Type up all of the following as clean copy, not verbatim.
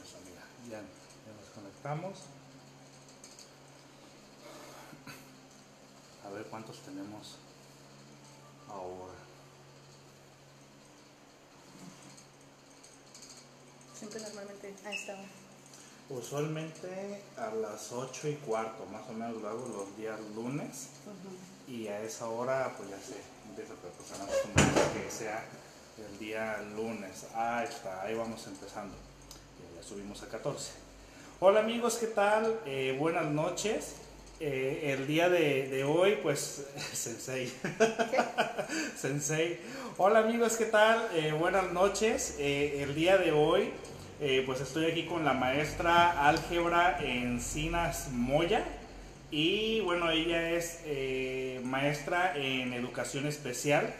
Eso, amiga, ya nos conectamos. A ver cuántos tenemos ahora. Siempre normalmente a esta hora. Usualmente a las 8:15, más o menos lo hago los días lunes. Y a esa hora pues ya se empieza a preparar que sea el día lunes. Está, ahí vamos empezando. Ya subimos a 14. Hola amigos, ¿qué tal? Buenas noches. El día de hoy, pues, Sensei. Sensei. Hola amigos, ¿qué tal? Buenas noches. El día de hoy, pues estoy aquí con la maestra álgebra Encinas Moya. Y bueno, ella es maestra en educación especial.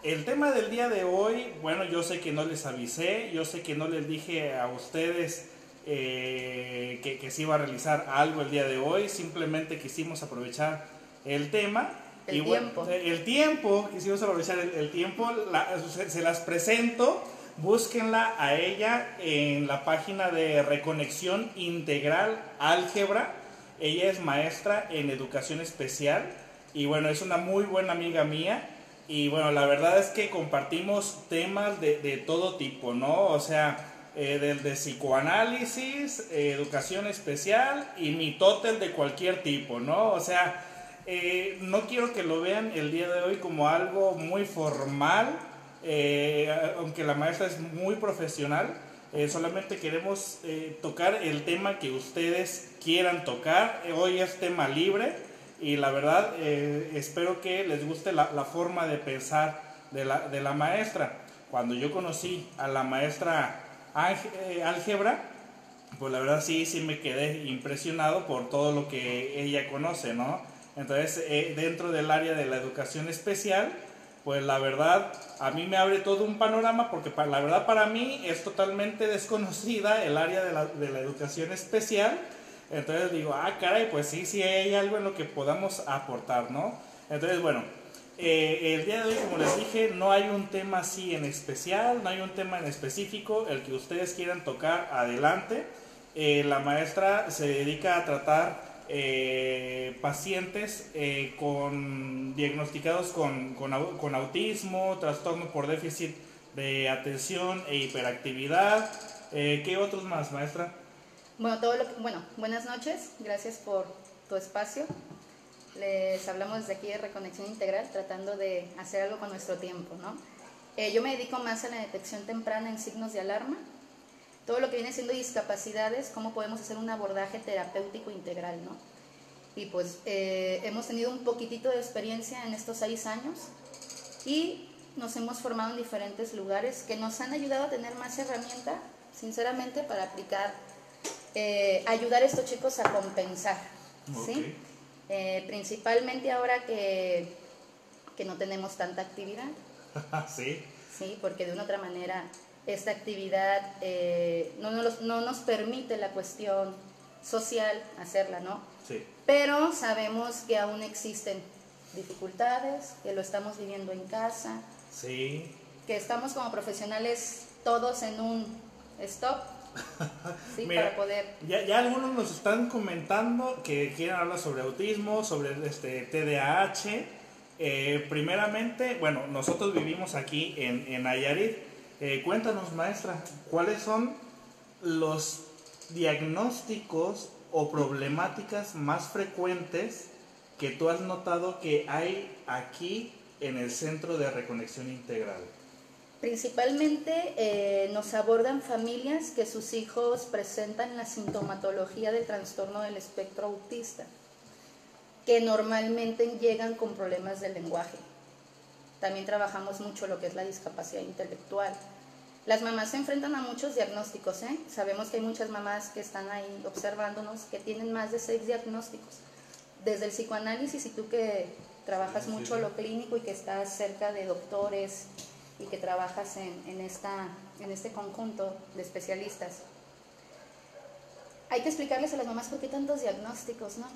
El tema del día de hoy, bueno, yo sé que no les avisé, yo sé que no les dije a ustedes que se iba a realizar algo el día de hoy, simplemente quisimos aprovechar el tema. El tiempo, quisimos aprovechar el tiempo, se las presento, búsquenla a ella en la página de Reconexión Integral Álgebra. Ella es maestra en educación especial y bueno, es una muy buena amiga mía. Y bueno, la verdad es que compartimos temas de todo tipo, ¿no? O sea, del de psicoanálisis, educación especial y mitotes de cualquier tipo, ¿no? O sea, no quiero que lo vean el día de hoy como algo muy formal, aunque la maestra es muy profesional. Solamente queremos tocar el tema que ustedes quieran tocar. Hoy es tema libre. Y la verdad, espero que les guste la forma de pensar de la maestra. Cuando yo conocí a la maestra álgebra, pues la verdad sí me quedé impresionado por todo lo que ella conoce, ¿no? Entonces, dentro del área de la educación especial, pues la verdad, a mí me abre todo un panorama, porque la verdad para mí es totalmente desconocida el área de la educación especial. Entonces digo, caray, pues sí hay algo en lo que podamos aportar, ¿no? Entonces, bueno, el día de hoy, como les dije, no hay un tema así en especial, no hay un tema en específico, el que ustedes quieran tocar, adelante. La maestra se dedica a tratar pacientes diagnosticados con autismo, trastorno por déficit de atención e hiperactividad. ¿Qué otros más, maestra? Bueno, buenas noches, gracias por tu espacio. Les hablamos desde aquí de Reconexión Integral, tratando de hacer algo con nuestro tiempo, ¿no? Yo me dedico más a la detección temprana en signos de alarma, todo lo que viene siendo discapacidades, cómo podemos hacer un abordaje terapéutico integral, ¿no? Y pues hemos tenido un poquitito de experiencia en estos 6 años y nos hemos formado en diferentes lugares que nos han ayudado a tener más herramienta, sinceramente, para aplicar, ayudar a estos chicos a compensar, ¿sí? Principalmente ahora que no tenemos tanta actividad. Sí. Sí, porque de una otra manera esta actividad no nos permite la cuestión social hacerla, ¿no? Sí. Pero sabemos que aún existen dificultades, que lo estamos viviendo en casa. Sí. Que estamos como profesionales todos en un stop. Sí, mira, para poder... Ya algunos nos están comentando que quieren hablar sobre autismo, sobre TDAH. Primeramente, bueno, nosotros vivimos aquí en Nayarit. Cuéntanos, maestra, ¿cuáles son los diagnósticos o problemáticas más frecuentes que tú has notado que hay aquí en el Centro de Reconexión Integral? Principalmente nos abordan familias que sus hijos presentan la sintomatología del trastorno del espectro autista, que normalmente llegan con problemas del lenguaje. También trabajamos mucho lo que es la discapacidad intelectual. Las mamás se enfrentan a muchos diagnósticos, ¿eh? Sabemos que hay muchas mamás que están ahí observándonos que tienen más de 6 diagnósticos. Desde el psicoanálisis, y tú que trabajas mucho lo clínico y que estás cerca de doctores y que trabajas en este conjunto de especialistas, hay que explicarles a las mamás por qué tantos diagnósticos, ¿no?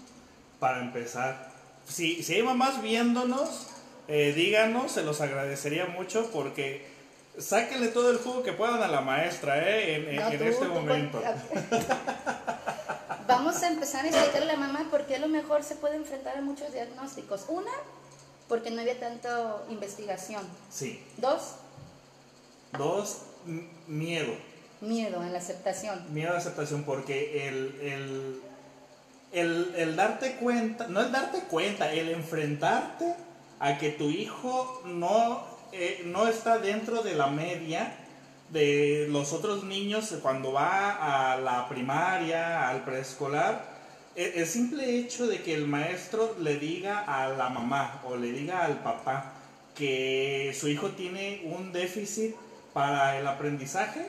Para empezar, si hay mamás viéndonos, díganos, se los agradecería mucho, porque sáquenle todo el jugo que puedan a la maestra, en este momento. Vamos a empezar a explicarle a la mamá por qué a lo mejor se puede enfrentar a muchos diagnósticos. Una, porque no había tanta investigación. Sí. Dos, miedo. Miedo a la aceptación. Miedo a la aceptación, porque el darte cuenta, no el darte cuenta, el enfrentarte a que tu hijo no está dentro de la media de los otros niños cuando va a la primaria, al preescolar. El simple hecho de que el maestro le diga a la mamá o le diga al papá que su hijo tiene un déficit para el aprendizaje,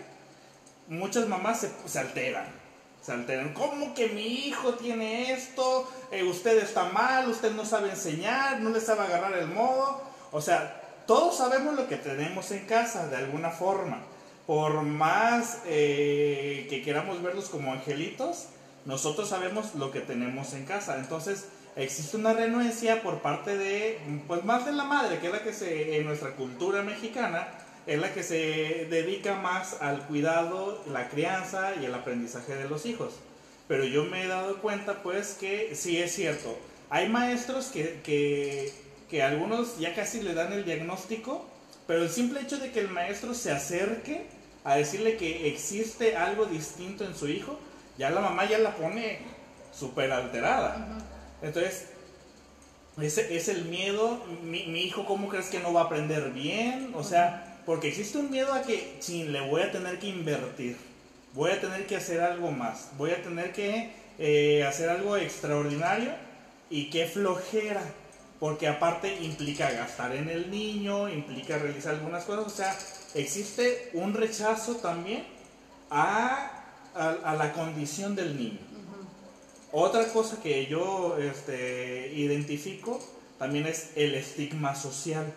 muchas mamás se alteran. ¿Cómo que mi hijo tiene esto? Usted está mal, usted no sabe enseñar, no le sabe agarrar el modo. O sea, todos sabemos lo que tenemos en casa de alguna forma. Por más que queramos verlos como angelitos, nosotros sabemos lo que tenemos en casa. Entonces existe una renuencia por parte de, pues más de la madre, que es la que en nuestra cultura mexicana, es la que se dedica más al cuidado, la crianza y el aprendizaje de los hijos. Pero yo me he dado cuenta pues que sí es cierto, hay maestros que algunos ya casi le dan el diagnóstico, pero el simple hecho de que el maestro se acerque a decirle que existe algo distinto en su hijo, ya la mamá ya la pone súper alterada. Entonces, ese es el miedo. Mi hijo, ¿cómo crees que no va a aprender bien? O sea, porque existe un miedo a que le voy a tener que invertir, voy a tener que hacer algo más, voy a tener que hacer algo extraordinario, y qué flojera, porque aparte implica gastar en el niño, implica realizar algunas cosas. O sea, existe un rechazo también a la condición del niño. Otra cosa que yo identifico también es el estigma social.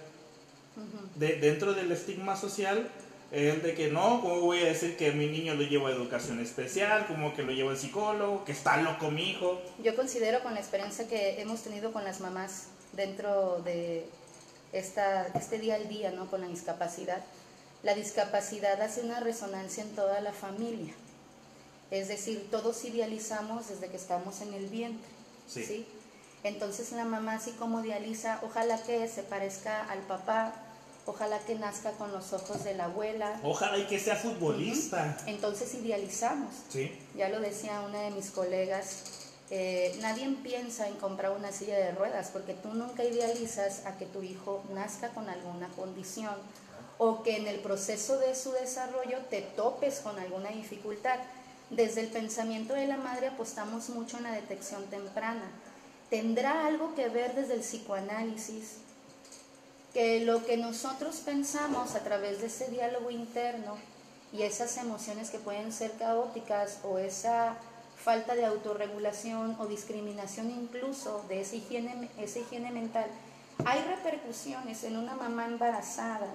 Dentro del estigma social, el de que no, ¿cómo voy a decir que mi niño lo llevo a educación especial? ¿Cómo que lo llevo al psicólogo? ¿Que está loco mi hijo? Yo considero, con la experiencia que hemos tenido con las mamás dentro de este día al día, ¿no?, con la discapacidad hace una resonancia en toda la familia. Es decir, todos idealizamos desde que estamos en el vientre. ¿Sí? Entonces la mamá, así como idealiza, ojalá que se parezca al papá, ojalá que nazca con los ojos de la abuela, ojalá y que sea futbolista. Entonces idealizamos. Sí. Ya lo decía una de mis colegas, nadie piensa en comprar una silla de ruedas, porque tú nunca idealizas a que tu hijo nazca con alguna condición, o que en el proceso de su desarrollo te topes con alguna dificultad. Desde el pensamiento de la madre apostamos mucho en la detección temprana. ¿Tendrá algo que ver desde el psicoanálisis? Que lo que nosotros pensamos a través de ese diálogo interno y esas emociones que pueden ser caóticas, o esa falta de autorregulación o discriminación incluso de esa higiene mental, ¿hay repercusiones en una mamá embarazada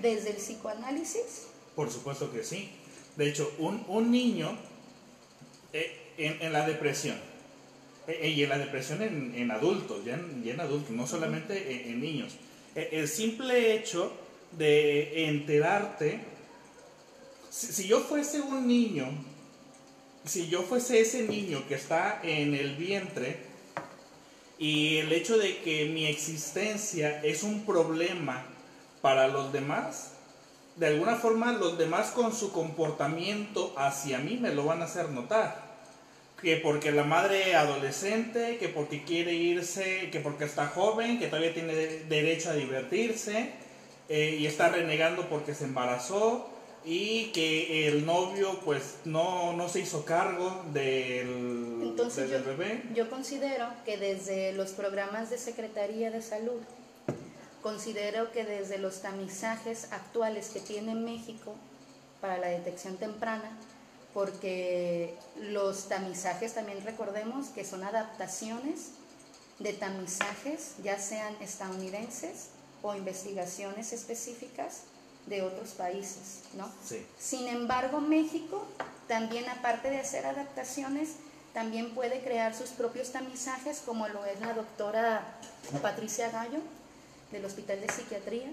desde el psicoanálisis? Por supuesto que sí. De hecho, un niño en la depresión, y en la depresión en adultos, ya en adultos, no solamente en niños, el simple hecho de enterarte, si yo fuese un niño, si yo fuese ese niño que está en el vientre, y el hecho de que mi existencia es un problema para los demás, de alguna forma los demás con su comportamiento hacia mí me lo van a hacer notar. Que porque la madre adolescente, que porque quiere irse, que porque está joven, que todavía tiene derecho a divertirse, y está renegando porque se embarazó, y que el novio pues no se hizo cargo del bebé. Yo considero que desde los programas de Secretaría de Salud, considero que desde los tamizajes actuales que tiene México para la detección temprana, porque los tamizajes también recordemos que son adaptaciones de tamizajes, ya sean estadounidenses o investigaciones específicas de otros países, ¿no? Sí. Sin embargo, México también, aparte de hacer adaptaciones, también puede crear sus propios tamizajes, como lo es la doctora Patricia Gallo, del Hospital de Psiquiatría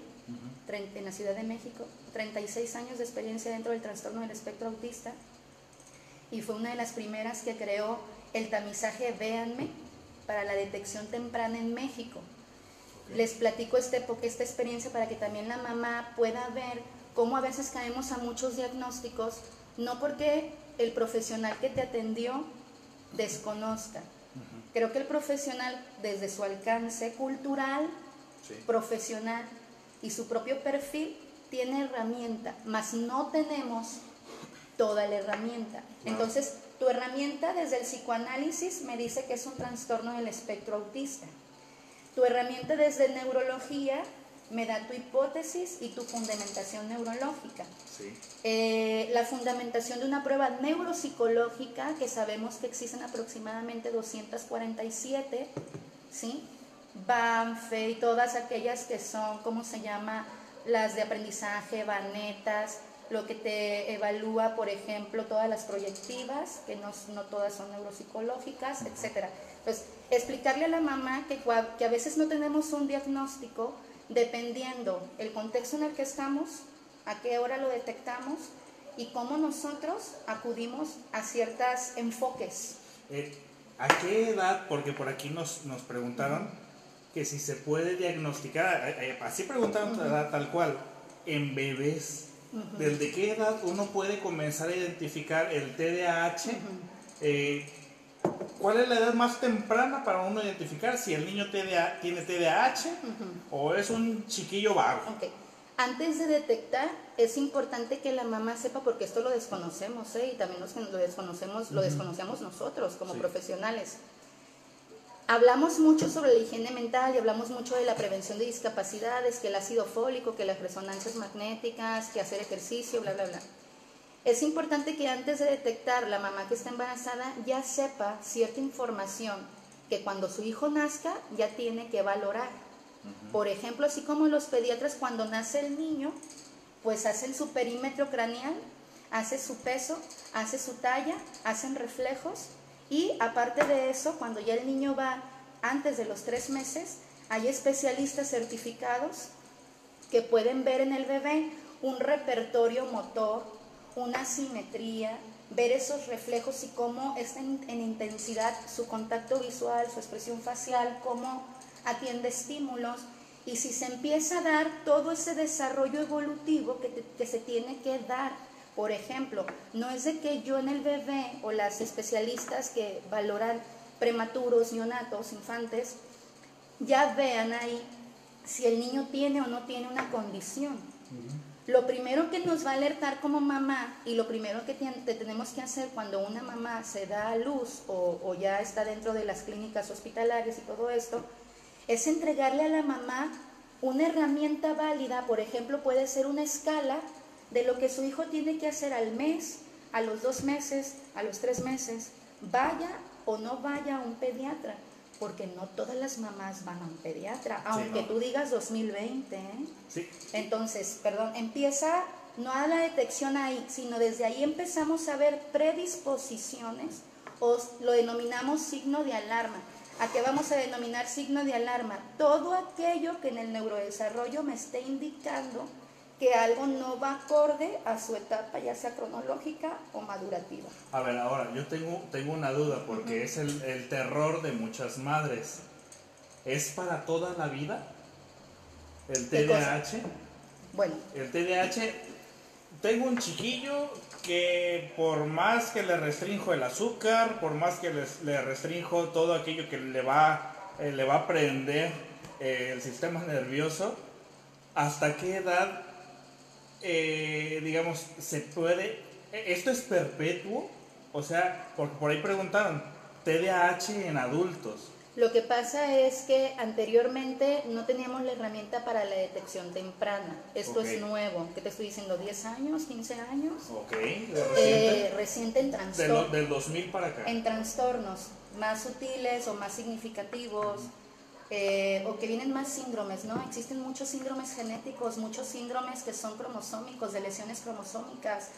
en la Ciudad de México, 36 años de experiencia dentro del trastorno del espectro autista, y fue una de las primeras que creó el tamizaje Véanme para la detección temprana en México. Les platico esta experiencia para que también la mamá pueda ver cómo a veces caemos a muchos diagnósticos, no porque el profesional que te atendió desconozca. Creo que el profesional, desde su alcance cultural, profesional y su propio perfil, tiene herramienta, mas no tenemos toda la herramienta. Entonces, tu herramienta desde el psicoanálisis me dice que es un trastorno del espectro autista. Tu herramienta desde neurología me da tu hipótesis y tu fundamentación neurológica. La fundamentación de una prueba neuropsicológica, que sabemos que existen aproximadamente 247, ¿sí? Banfe y todas aquellas que son, ¿cómo se llama? Las de aprendizaje, Banetas, lo que te evalúa, por ejemplo, todas las proyectivas, que no todas son neuropsicológicas, etcétera. Entonces, explicarle a la mamá que a veces no tenemos un diagnóstico dependiendo el contexto en el que estamos, a qué hora lo detectamos y cómo nosotros acudimos a ciertos enfoques. ¿A qué edad? Porque por aquí nos preguntaron que si se puede diagnosticar, así preguntaron tal cual, en bebés. ¿Desde qué edad uno puede comenzar a identificar el TDAH? ¿Cuál es la edad más temprana para uno identificar si el niño tiene TDAH o es un chiquillo vago? Okay. Antes de detectar, es importante que la mamá sepa, porque esto lo desconocemos, y también los que lo desconocemos, lo desconocemos nosotros como profesionales. Hablamos mucho sobre la higiene mental y hablamos mucho de la prevención de discapacidades, que el ácido fólico, que las resonancias magnéticas, que hacer ejercicio, bla, bla, bla. Es importante que antes de detectar la mamá que está embarazada ya sepa cierta información que cuando su hijo nazca ya tiene que valorar. Por ejemplo, así como los pediatras cuando nace el niño, pues hacen su perímetro craneal, hace su peso, hace su talla, hacen reflejos. Y aparte de eso, cuando ya el niño va antes de los 3 meses, hay especialistas certificados que pueden ver en el bebé un repertorio motor, una simetría, ver esos reflejos y cómo está en intensidad su contacto visual, su expresión facial, cómo atiende estímulos. Y si se empieza a dar todo ese desarrollo evolutivo que se tiene que dar. Por ejemplo, no es de que yo en el bebé o las especialistas que valoran prematuros, neonatos, infantes, ya vean ahí si el niño tiene o no tiene una condición. Lo primero que nos va a alertar como mamá y lo primero que tenemos que hacer cuando una mamá se da a luz o ya está dentro de las clínicas hospitalarias y todo esto, es entregarle a la mamá una herramienta válida. Por ejemplo, puede ser una escala de lo que su hijo tiene que hacer al mes, a los 2 meses, a los 3 meses, vaya o no vaya a un pediatra, porque no todas las mamás van a un pediatra, aunque tú digas 2020, Sí. Entonces, empieza no a la detección ahí, sino desde ahí empezamos a ver predisposiciones, o lo denominamos signo de alarma. ¿A qué vamos a denominar signo de alarma? Todo aquello que en el neurodesarrollo me esté indicando que algo no va acorde a su etapa, ya sea cronológica o madurativa. A ver, ahora, yo tengo una duda, porque es el terror de muchas madres. ¿Es para toda la vida el TDAH? Bueno. El TDAH, tengo un chiquillo que por más que le restrinjo el azúcar, por más que le restrinjo todo aquello que le va a prender el sistema nervioso, ¿hasta qué edad digamos, se puede? ¿Esto es perpetuo? O sea, porque por ahí preguntaron, TDAH en adultos. Lo que pasa es que anteriormente no teníamos la herramienta para la detección temprana. Esto es nuevo. ¿Qué te estoy diciendo? ¿10 años? ¿15 años? Ok. Reciente en trastornos. Del 2000 para acá. En trastornos más sutiles o más significativos. O que vienen más síndromes, ¿no? Existen muchos síndromes genéticos, muchos síndromes que son cromosómicos, de lesiones cromosómicas.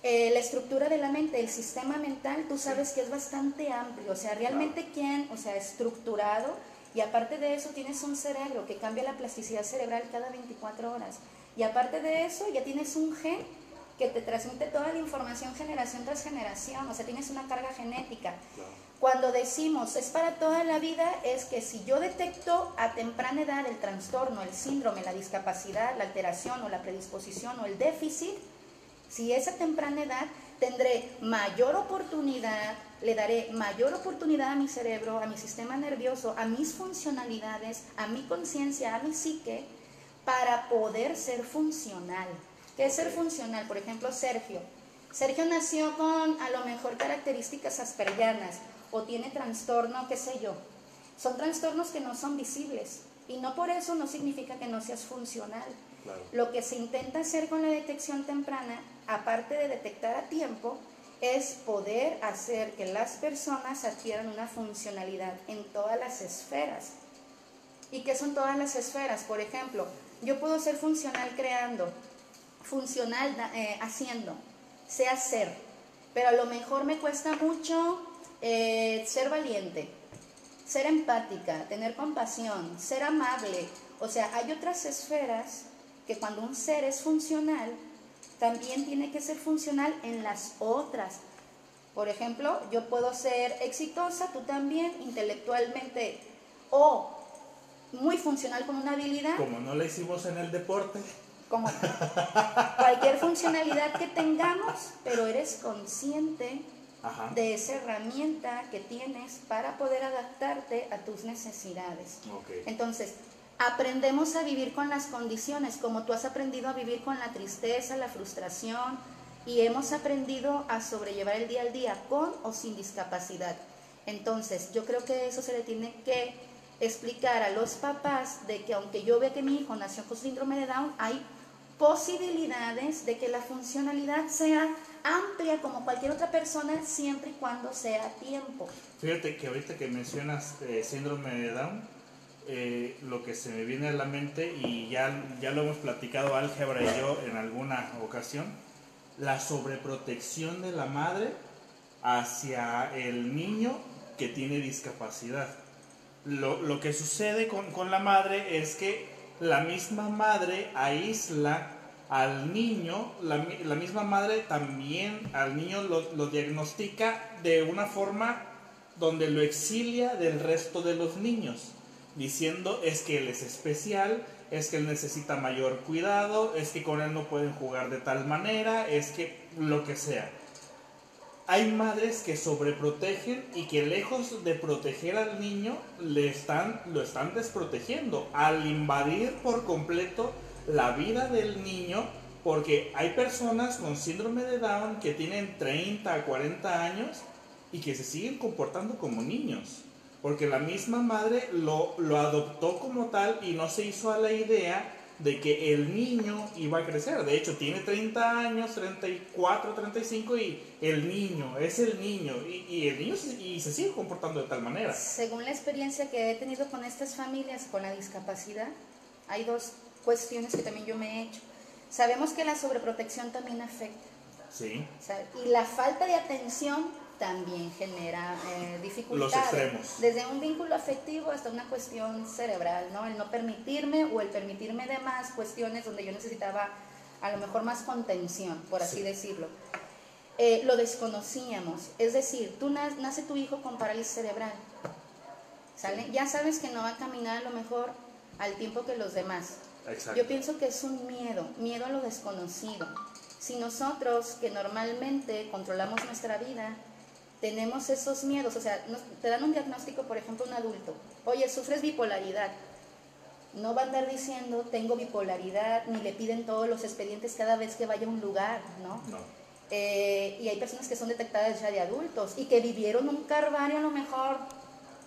La estructura de la mente, el sistema mental, tú sabes que es bastante amplio, o sea, realmente estructurado Y aparte de eso tienes un cerebro que cambia la plasticidad cerebral cada 24 horas. Y aparte de eso ya tienes un gen que te transmite toda la información generación tras generación, o sea, tienes una carga genética. Claro. Cuando decimos es para toda la vida, es que si yo detecto a temprana edad el trastorno, el síndrome, la discapacidad, la alteración o la predisposición o el déficit, si es a temprana edad, tendré mayor oportunidad, le daré mayor oportunidad a mi cerebro, a mi sistema nervioso, a mis funcionalidades, a mi conciencia, a mi psique, para poder ser funcional. ¿Qué es ser funcional? Por ejemplo, Sergio. Sergio nació con a lo mejor características aspergianas o tiene trastorno, qué sé yo. Son trastornos que no son visibles y no por eso no significa que no seas funcional. Claro. Lo que se intenta hacer con la detección temprana, aparte de detectar a tiempo, es poder hacer que las personas adquieran una funcionalidad en todas las esferas. ¿Y qué son todas las esferas? Por ejemplo, yo puedo ser funcional creando, funcional haciendo, sé hacer, pero a lo mejor me cuesta mucho ser valiente, ser empática, tener compasión, ser amable. O sea, hay otras esferas que cuando un ser es funcional, también tiene que ser funcional en las otras. Por ejemplo, yo puedo ser exitosa, tú también, intelectualmente, o muy funcional con una habilidad. Como no la hicimos en el deporte. Como cualquier funcionalidad que tengamos, pero eres consciente de esa herramienta que tienes para poder adaptarte a tus necesidades. Okay. Entonces, aprendemos a vivir con las condiciones, como tú has aprendido a vivir con la tristeza, la frustración, y hemos aprendido a sobrellevar el día al día con o sin discapacidad. Entonces, yo creo que eso se le tiene que explicar a los papás de que aunque yo vea que mi hijo nació con síndrome de Down, hay posibilidades de que la funcionalidad sea amplia como cualquier otra persona, siempre y cuando sea a tiempo. Fíjate que ahorita que mencionas síndrome de Down, lo que se me viene a la mente, y ya lo hemos platicado Álgebra y yo en alguna ocasión, la sobreprotección de la madre hacia el niño que tiene discapacidad. Lo que sucede con la madre es que la misma madre aísla al niño, la misma madre también al niño lo diagnostica de una forma donde lo exilia del resto de los niños, diciendo es que él es especial, es que él necesita mayor cuidado, es que con él no pueden jugar de tal manera, es que lo que sea. Hay madres que sobreprotegen y que lejos de proteger al niño lo están desprotegiendo al invadir por completo la vida del niño, porque hay personas con síndrome de Down que tienen 30, 40 años y que se siguen comportando como niños, porque la misma madre lo adoptó como tal y no se hizo a la idea de que el niño iba a crecer. De hecho, tiene 30 años, 34, 35 y el niño, es el niño. Y el niño se sigue comportando de tal manera. Según la experiencia que he tenido con estas familias con la discapacidad, hay dos cuestiones que también yo me he hecho. Sabemos que la sobreprotección también afecta. Sí. Y la falta de atención también genera dificultades. Los extremos. Desde un vínculo afectivo hasta una cuestión cerebral, ¿no? El no permitirme o el permitirme de más cuestiones donde yo necesitaba a lo mejor más contención, por así decirlo. Lo desconocíamos. Es decir, nace tu hijo con parálisis cerebral, ¿sale? Ya sabes que no va a caminar a lo mejor al tiempo que los demás. Exacto. Yo pienso que es un miedo a lo desconocido. Si nosotros, que normalmente controlamos nuestra vida, tenemos esos miedos, o sea, te dan un diagnóstico, por ejemplo, un adulto, oye, sufres bipolaridad, no va a andar diciendo, tengo bipolaridad, ni le piden todos los expedientes cada vez que vaya a un lugar, ¿no? No. Y hay personas que son detectadas ya de adultos y que vivieron un calvario a lo mejor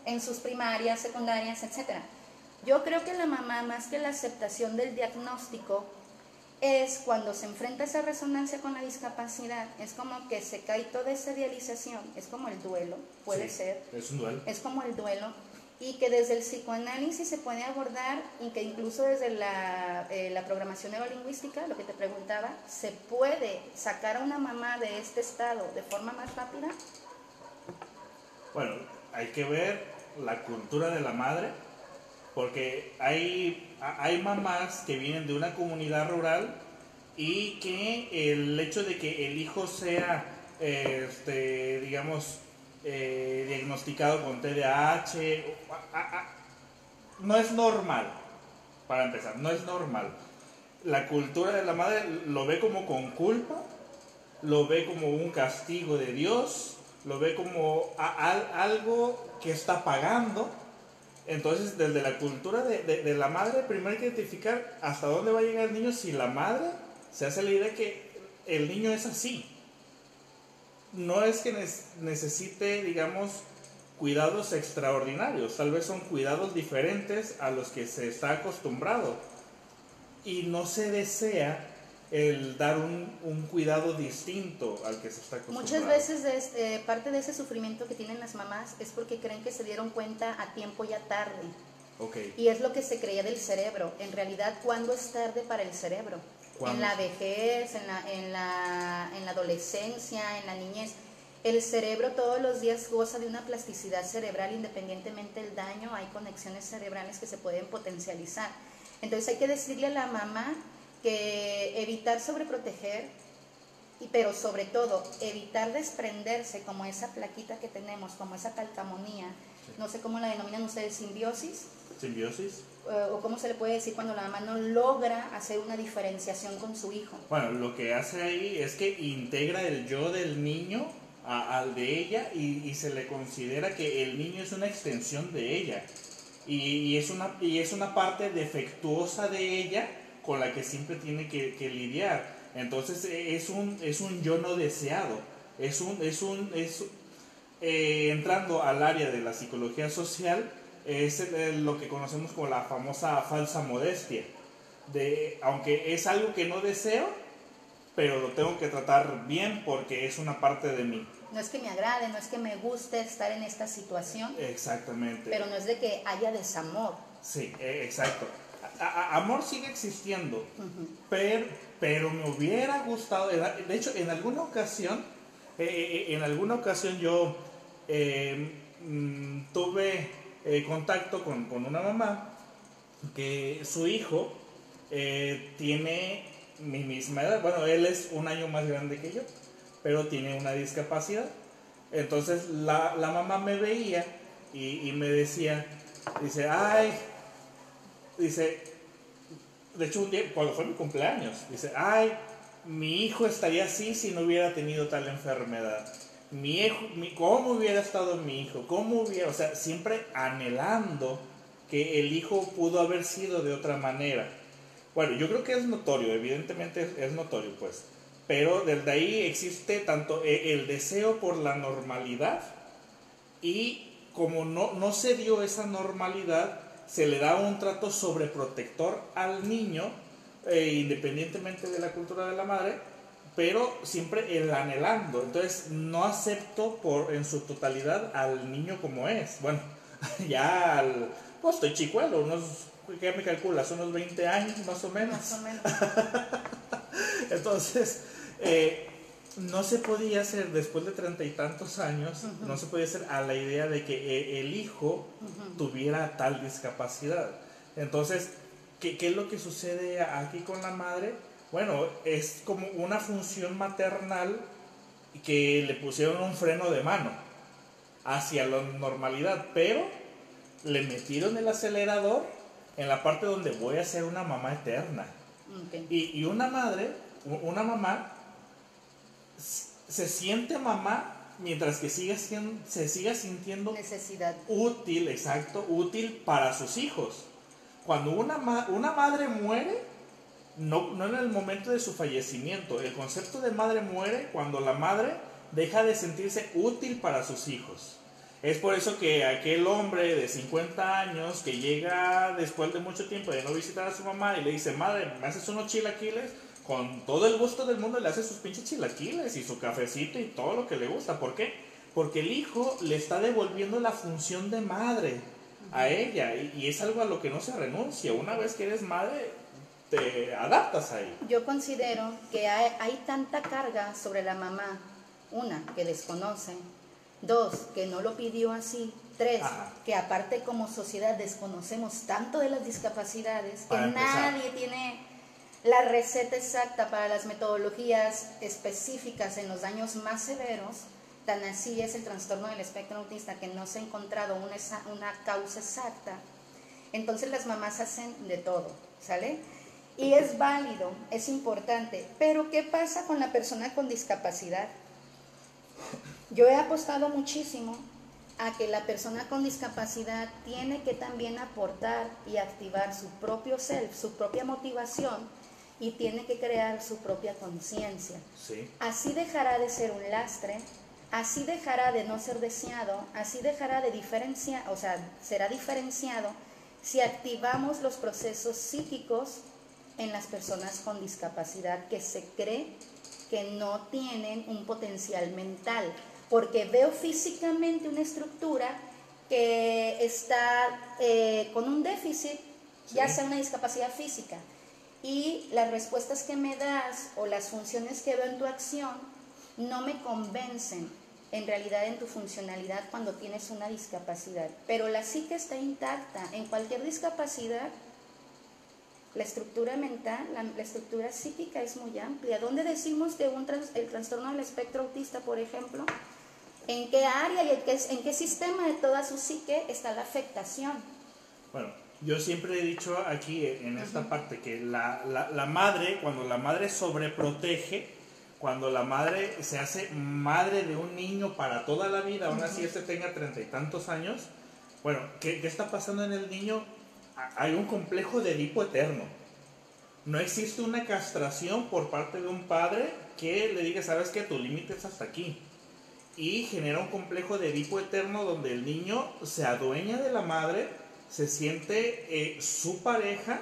en sus primarias, secundarias, etc. Yo creo que la mamá, más que la aceptación del diagnóstico, es cuando se enfrenta esa resonancia con la discapacidad, es como que se cae toda esa idealización, es como el duelo, puede ser. Es un duelo. Es como el duelo, y que desde el psicoanálisis se puede abordar, y que incluso desde la programación neurolingüística, lo que te preguntaba, se puede sacar a una mamá de este estado de forma más rápida. Bueno, hay que ver la cultura de la madre, porque hay mamás que vienen de una comunidad rural y que el hecho de que el hijo sea, digamos, diagnosticado con TDAH, no es normal, para empezar, no es normal. La cultura de la madre lo ve como con culpa, lo ve como un castigo de Dios, lo ve como algo que está pagando. Entonces, desde la cultura de la madre, primero hay que identificar hasta dónde va a llegar el niño si la madre se hace la idea que el niño es así. No es que necesite, digamos, cuidados extraordinarios, tal vez son cuidados diferentes a los que se está acostumbrado. Y no se desea el dar un cuidado distinto al que se está acostumbrado. Muchas veces parte de ese sufrimiento que tienen las mamás es porque creen que se dieron cuenta a tiempo ya tarde. Okay. Y es lo que se creía del cerebro. En realidad, ¿cuándo es tarde para el cerebro? ¿Cuándo? En la vejez, en la adolescencia, en la niñez. El cerebro todos los días goza de una plasticidad cerebral, independientemente del daño, hay conexiones cerebrales que se pueden potencializar. Entonces hay que decirle a la mamá que evitar sobreproteger, pero sobre todo evitar desprenderse, como esa plaquita que tenemos, como esa calcamonía, sí. No sé cómo la denominan ustedes, simbiosis. ¿Simbiosis? O cómo se le puede decir cuando la mamá no logra hacer una diferenciación con su hijo. Bueno, lo que hace ahí es que integra el yo del niño al de ella y se le considera que el niño es una extensión de ella y es una parte defectuosa de ella con la que siempre tiene que lidiar. Entonces es un yo no deseado, entrando al área de la psicología social, es lo que conocemos como la famosa falsa modestia, aunque es algo que no deseo, pero lo tengo que tratar bien porque es una parte de mí. No es que me agrade, no es que me guste estar en esta situación. Exactamente. Pero no es de que haya desamor. Sí, exacto. Amor sigue existiendo, Uh-huh. pero me hubiera gustado, de hecho, en alguna ocasión yo tuve contacto con una mamá que su hijo tiene mi misma edad. Bueno, él es un año más grande que yo, pero tiene una discapacidad. Entonces la mamá me veía y me decía, de hecho un día, cuando fue mi cumpleaños, dice, mi hijo estaría así si no hubiera tenido tal enfermedad. ¿Cómo hubiera estado mi hijo? O sea, siempre anhelando que el hijo pudo haber sido de otra manera. Bueno, yo creo que es notorio, evidentemente es notorio, pues. Pero desde ahí existe tanto el deseo por la normalidad y como no se dio esa normalidad, se le da un trato sobreprotector al niño, independientemente de la cultura de la madre, pero siempre el anhelando. Entonces no acepto en su totalidad al niño como es. Bueno, ya pues estoy chicuelo, ¿qué me calculas? Unos 20 años más o menos. Más o menos. Entonces, no se podía hacer después de 30 y tantos años, uh-huh. No se podía hacer a la idea de que el hijo uh-huh. tuviera tal discapacidad. Entonces, ¿qué es lo que sucede aquí con la madre? Bueno, es como una función maternal que le pusieron un freno de mano hacia la normalidad, pero le metieron el acelerador en la parte donde voy a ser una mamá eterna. Okay. Y una mamá se siente mamá mientras que se siga sintiendo necesidad útil para sus hijos. Cuando una madre muere, no en el momento de su fallecimiento, el concepto de madre muere cuando la madre deja de sentirse útil para sus hijos. Es por eso que aquel hombre de 50 años que llega después de mucho tiempo de no visitar a su mamá y le dice, madre, ¿me haces unos chilaquiles? Con todo el gusto del mundo le hace sus pinches chilaquiles y su cafecito y todo lo que le gusta. ¿Por qué? Porque el hijo le está devolviendo la función de madre a ella y es algo a lo que no se renuncia. Una vez que eres madre, te adaptas ahí. Yo considero que hay tanta carga sobre la mamá, una, que desconoce, 2, que no lo pidió así. 3, Ajá. que aparte como sociedad desconocemos tanto de las discapacidades que Para empezar. nadie tiene la receta exacta para las metodologías específicas en los daños más severos. Tan así es el trastorno del espectro autista, que no se ha encontrado una causa exacta. Entonces las mamás hacen de todo, ¿sale? Y es válido, es importante. Pero ¿qué pasa con la persona con discapacidad? Yo he apostado muchísimo a que la persona con discapacidad tiene que también aportar y activar su propio self, su propia motivación, y tiene que crear su propia conciencia. Sí. Así dejará de ser un lastre, así dejará de no ser deseado, así dejará de diferenciar, o sea, será diferenciado si activamos los procesos psíquicos en las personas con discapacidad que se cree que no tienen un potencial mental, porque veo físicamente una estructura que está con un déficit, ya sea una discapacidad física, y las respuestas que me das o las funciones que veo en tu acción no me convencen en realidad en tu funcionalidad cuando tienes una discapacidad. Pero la psique está intacta. En cualquier discapacidad, la estructura mental, la estructura psíquica es muy amplia. ¿Dónde decimos que el trastorno del espectro autista, por ejemplo, en qué área y en qué sistema de toda su psique está la afectación? Bueno, yo siempre he dicho aquí en esta parte que la madre, cuando la madre sobreprotege, cuando la madre se hace madre de un niño para toda la vida, aún así este tenga 30 y tantos años, bueno, ¿qué está pasando en el niño? Hay un complejo de Edipo eterno. No existe una castración por parte de un padre que le diga, sabes que tu límite es hasta aquí. Y genera un complejo de Edipo eterno donde el niño se adueña de la madre, se siente su pareja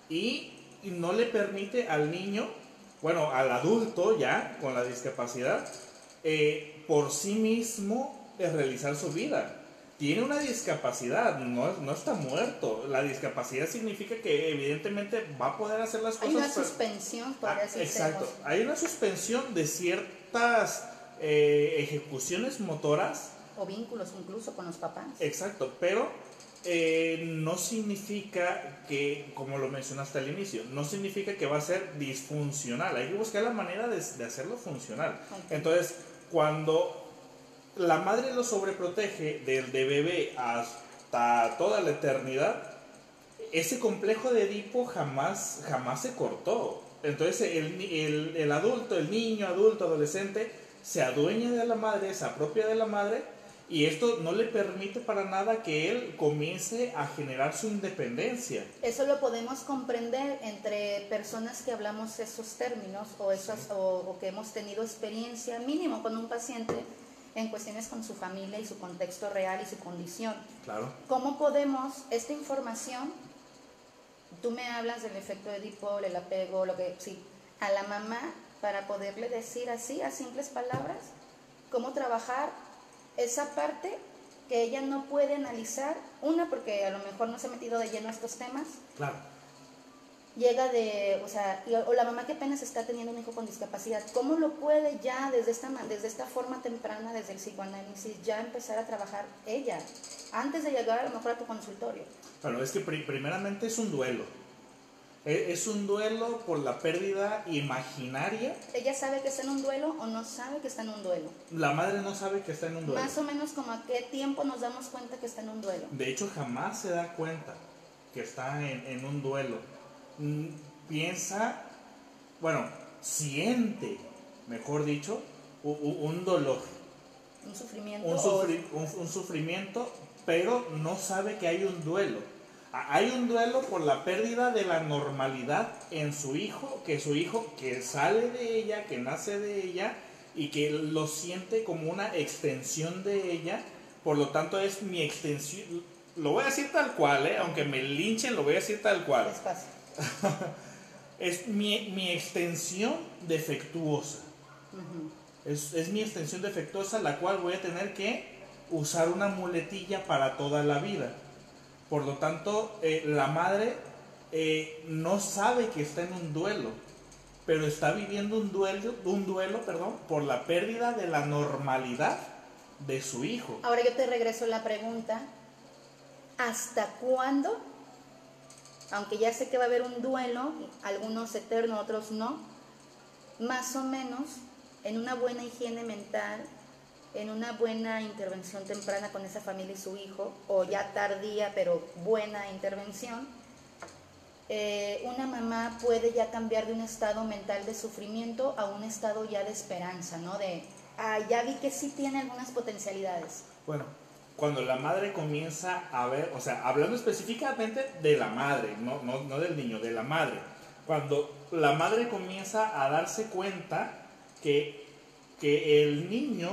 y no le permite al niño, bueno, al adulto ya con la discapacidad, por sí mismo realizar su vida. Tiene una discapacidad, no está muerto. La discapacidad significa que evidentemente va a poder hacer las cosas. Hay una suspensión, por así decirlo. Exacto, hay una suspensión de ciertas ejecuciones motoras. O vínculos incluso con los papás. Exacto, pero no significa que, como lo mencionaste al inicio, no significa que va a ser disfuncional. Hay que buscar la manera de hacerlo funcional. Okay. Entonces, cuando la madre lo sobreprotege desde bebé hasta toda la eternidad, ese complejo de Edipo jamás se cortó. Entonces el adulto, el niño, adulto, adolescente, se adueña de la madre, se apropia de la madre, y esto no le permite para nada que él comience a generar su independencia. Eso lo podemos comprender entre personas que hablamos esos términos o que hemos tenido experiencia mínimo con un paciente en cuestiones con su familia y su contexto real y su condición. Claro. ¿Cómo podemos, esta información, tú me hablas del efecto de Edipo, el apego, sí, a la mamá, para poderle decir así, a simples palabras, cómo trabajar esa parte que ella no puede analizar, porque a lo mejor no se ha metido de lleno a estos temas. Claro. Llega o la mamá que apenas está teniendo un hijo con discapacidad, ¿cómo lo puede ya desde esta forma temprana, desde el psicoanálisis, ya empezar a trabajar ella, antes de llegar a lo mejor a tu consultorio? Bueno, es que primeramente es un duelo. Es un duelo por la pérdida imaginaria. ¿Ella sabe que está en un duelo o no sabe que está en un duelo? La madre no sabe que está en un duelo. Más o menos, ¿como a qué tiempo nos damos cuenta que está en un duelo? De hecho, jamás se da cuenta que está en un duelo. Piensa, siente, mejor dicho, un dolor. Un sufrimiento. Un sufrimiento, pero no sabe que hay un duelo. Hay un duelo por la pérdida de la normalidad en su hijo, que sale de ella, que nace de ella y que lo siente como una extensión de ella. Por lo tanto, es mi extensión. Lo voy a decir tal cual, aunque me linchen, lo voy a decir tal cual. Despacio. Es mi extensión defectuosa. Uh-huh. Es mi extensión defectuosa, la cual voy a tener que usar una muletilla para toda la vida. Por lo tanto, la madre no sabe que está en un duelo, pero está viviendo un duelo, por la pérdida de la normalidad de su hijo. Ahora yo te regreso la pregunta, ¿hasta cuándo? Aunque ya sé que va a haber un duelo, algunos eternos, otros no, más o menos en una buena higiene mental, en una buena intervención temprana con esa familia y su hijo, o ya tardía pero buena intervención, una mamá puede ya cambiar de un estado mental de sufrimiento a un estado ya de esperanza, ¿no? De, ya vi que sí tiene algunas potencialidades. Bueno, cuando la madre comienza a ver, o sea, hablando específicamente de la madre, no del niño, de la madre. Cuando la madre comienza a darse cuenta que el niño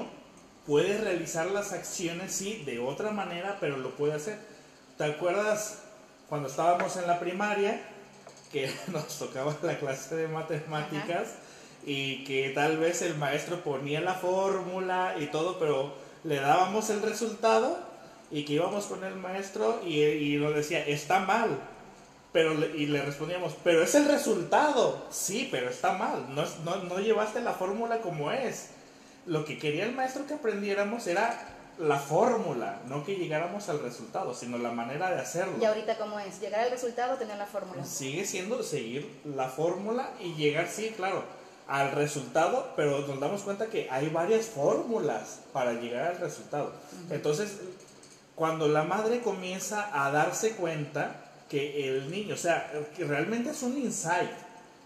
puede realizar las acciones, sí, de otra manera, pero lo puede hacer. ¿Te acuerdas cuando estábamos en la primaria, que nos tocaba la clase de matemáticas? Ajá. Y que tal vez el maestro ponía la fórmula y todo, pero le dábamos el resultado y que íbamos con el maestro y nos decía, está mal, y le respondíamos, pero es el resultado. Sí, pero está mal, no llevaste la fórmula como es. Lo que quería el maestro que aprendiéramos era la fórmula, no que llegáramos al resultado, sino la manera de hacerlo. ¿Y ahorita cómo es? ¿Llegar al resultado o tener la fórmula? Sigue siendo seguir la fórmula y llegar, sí, claro, al resultado, pero nos damos cuenta que hay varias fórmulas para llegar al resultado. Entonces, cuando la madre comienza a darse cuenta que el niño, o sea, que realmente es un insight,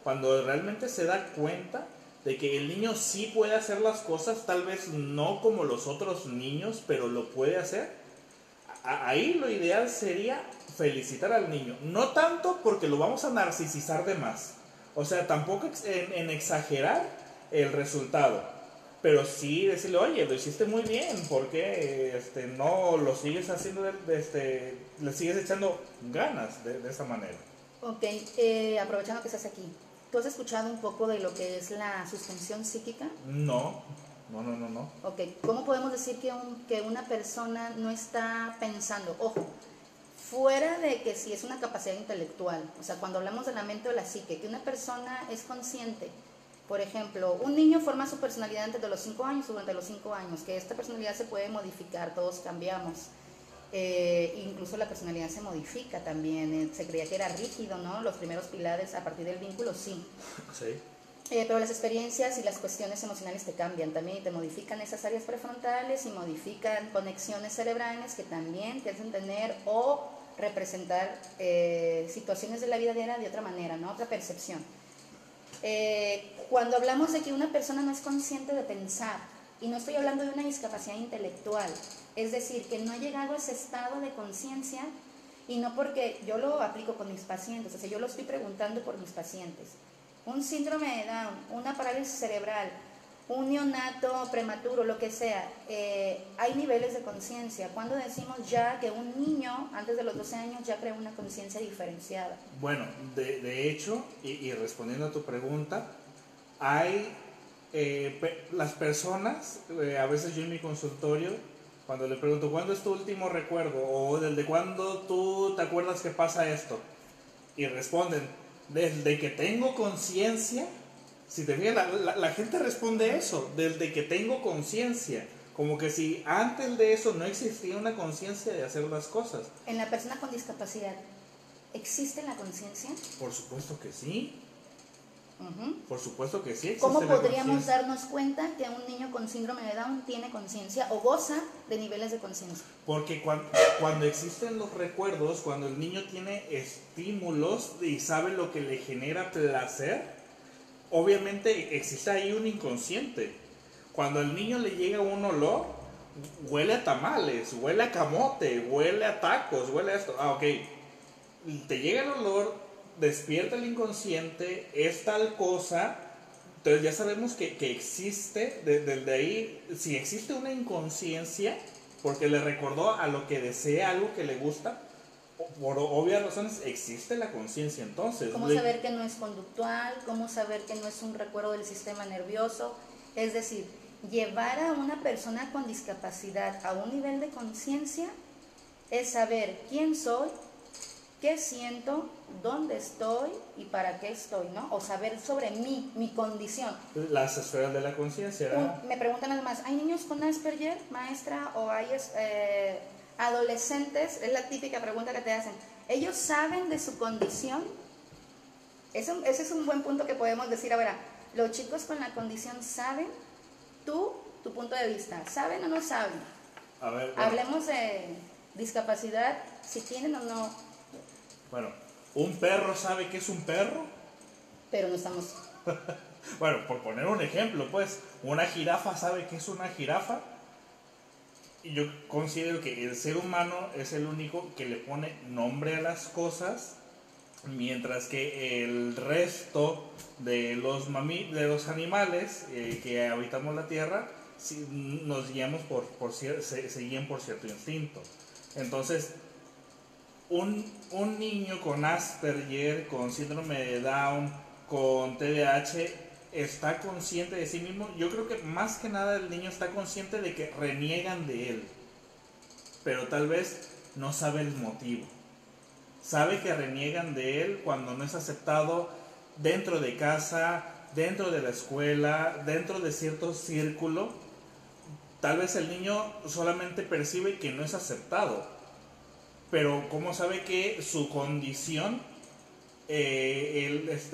cuando realmente se da cuenta de que el niño sí puede hacer las cosas, tal vez no como los otros niños, pero lo puede hacer, ahí lo ideal sería felicitar al niño. No tanto porque lo vamos a narcisizar de más, o sea, tampoco en exagerar el resultado, pero sí decirle, oye, lo hiciste muy bien, ¿por qué no lo sigues haciendo, le sigues echando ganas de esa manera? Ok, aprovechando que estás aquí, ¿tú has escuchado un poco de lo que es la suspensión psíquica? No. Ok, ¿cómo podemos decir que una persona no está pensando? Ojo, fuera de que si es una capacidad intelectual, o sea, cuando hablamos de la mente o la psique, que una persona es consciente. Por ejemplo, un niño forma su personalidad antes de los 5 años o durante los 5 años, que esta personalidad se puede modificar, todos cambiamos. Incluso la personalidad se modifica también. Se creía que era rígido, ¿no? Los primeros pilares a partir del vínculo, sí. Sí. Pero las experiencias y las cuestiones emocionales te cambian también y te modifican esas áreas prefrontales y modifican conexiones cerebrales que también te hacen tener o representar situaciones de la vida diaria de otra manera, ¿no? Otra percepción. Cuando hablamos de que una persona no es consciente de pensar, y no estoy hablando de una discapacidad intelectual, es decir, que no ha llegado a ese estado de conciencia, y no porque yo lo aplico con mis pacientes, o sea, yo lo estoy preguntando por mis pacientes. Un síndrome de Down, una parálisis cerebral, un neonato prematuro, lo que sea, hay niveles de conciencia. ¿Cuándo decimos ya que un niño antes de los 12 años ya crea una conciencia diferenciada? Bueno, de hecho, y respondiendo a tu pregunta, hay las personas, a veces yo en mi consultorio, cuando le pregunto, ¿cuándo es tu último recuerdo? O ¿desde cuándo tú te acuerdas que pasa esto? Y responden, desde que tengo conciencia. Si te fijas, la gente responde eso, desde que tengo conciencia, como que si antes de eso no existía una conciencia de hacer las cosas. ¿En la persona con discapacidad existe la conciencia? Por supuesto que sí. Por supuesto que sí existe. ¿Cómo podríamos darnos cuenta que un niño con síndrome de Down tiene conciencia o goza de niveles de conciencia? Porque cuando existen los recuerdos, cuando el niño tiene estímulos y sabe lo que le genera placer, obviamente existe ahí un inconsciente. Cuando al niño le llega un olor, huele a tamales, huele a camote, huele a tacos, huele a esto. Ok, te llega el olor, despierta el inconsciente, es tal cosa, entonces ya sabemos que existe, desde ahí, si existe una inconsciencia, porque le recordó a lo que desea, algo que le gusta, por obvias razones existe la conciencia entonces. ¿Cómo saber que no es conductual? ¿Cómo saber que no es un recuerdo del sistema nervioso? Es decir, llevar a una persona con discapacidad a un nivel de conciencia es saber quién soy, qué siento, dónde estoy y para qué estoy, ¿no? O saber sobre mí, mi condición. Las esferas de la conciencia. Me preguntan además, ¿hay niños con Asperger, maestra? ¿O hay adolescentes? Es la típica pregunta que te hacen. ¿Ellos saben de su condición? Ese es un buen punto que podemos decir ahora. ¿Los chicos con la condición saben? Tu punto de vista, ¿saben o no saben? A ver, bueno. Hablemos de discapacidad, si tienen o no. Bueno, ¿un perro sabe qué es un perro? Pero no estamos... Bueno, por poner un ejemplo, pues, ¿una jirafa sabe qué es una jirafa? Y yo considero que el ser humano es el único que le pone nombre a las cosas, mientras que el resto de los animales que habitamos la Tierra nos guiamos se guían por cierto instinto. Entonces, un niño con Asperger, con síndrome de Down, con TDAH, está consciente de sí mismo. Yo creo que más que nada el niño está consciente de que reniegan de él, pero tal vez no sabe el motivo. Sabe que reniegan de él cuando no es aceptado dentro de casa, dentro de la escuela, dentro de cierto círculo. Tal vez el niño solamente percibe que no es aceptado, pero ¿cómo sabe que su condición es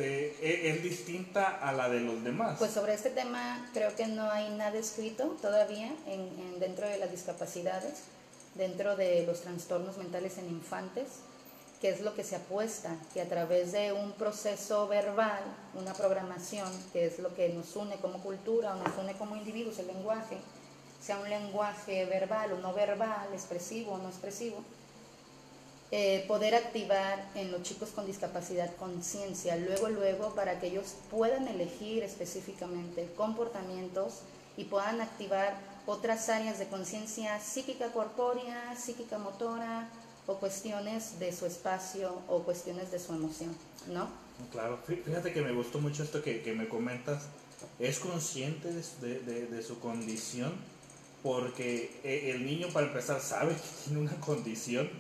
distinta a la de los demás? Pues sobre este tema creo que no hay nada escrito todavía dentro de las discapacidades, dentro de los trastornos mentales en infantes, que es lo que se apuesta, que a través de un proceso verbal, una programación, que es lo que nos une como cultura o nos une como individuos, el lenguaje, sea un lenguaje verbal o no verbal, expresivo o no expresivo, poder activar en los chicos con discapacidad conciencia, luego para que ellos puedan elegir específicamente comportamientos y puedan activar otras áreas de conciencia psíquica corpórea, psíquica motora, o cuestiones de su espacio o cuestiones de su emoción, ¿no? Claro, fíjate que me gustó mucho esto que me comentas. ¿Es consciente de su condición? Porque el niño, para empezar, sabe que tiene una condición.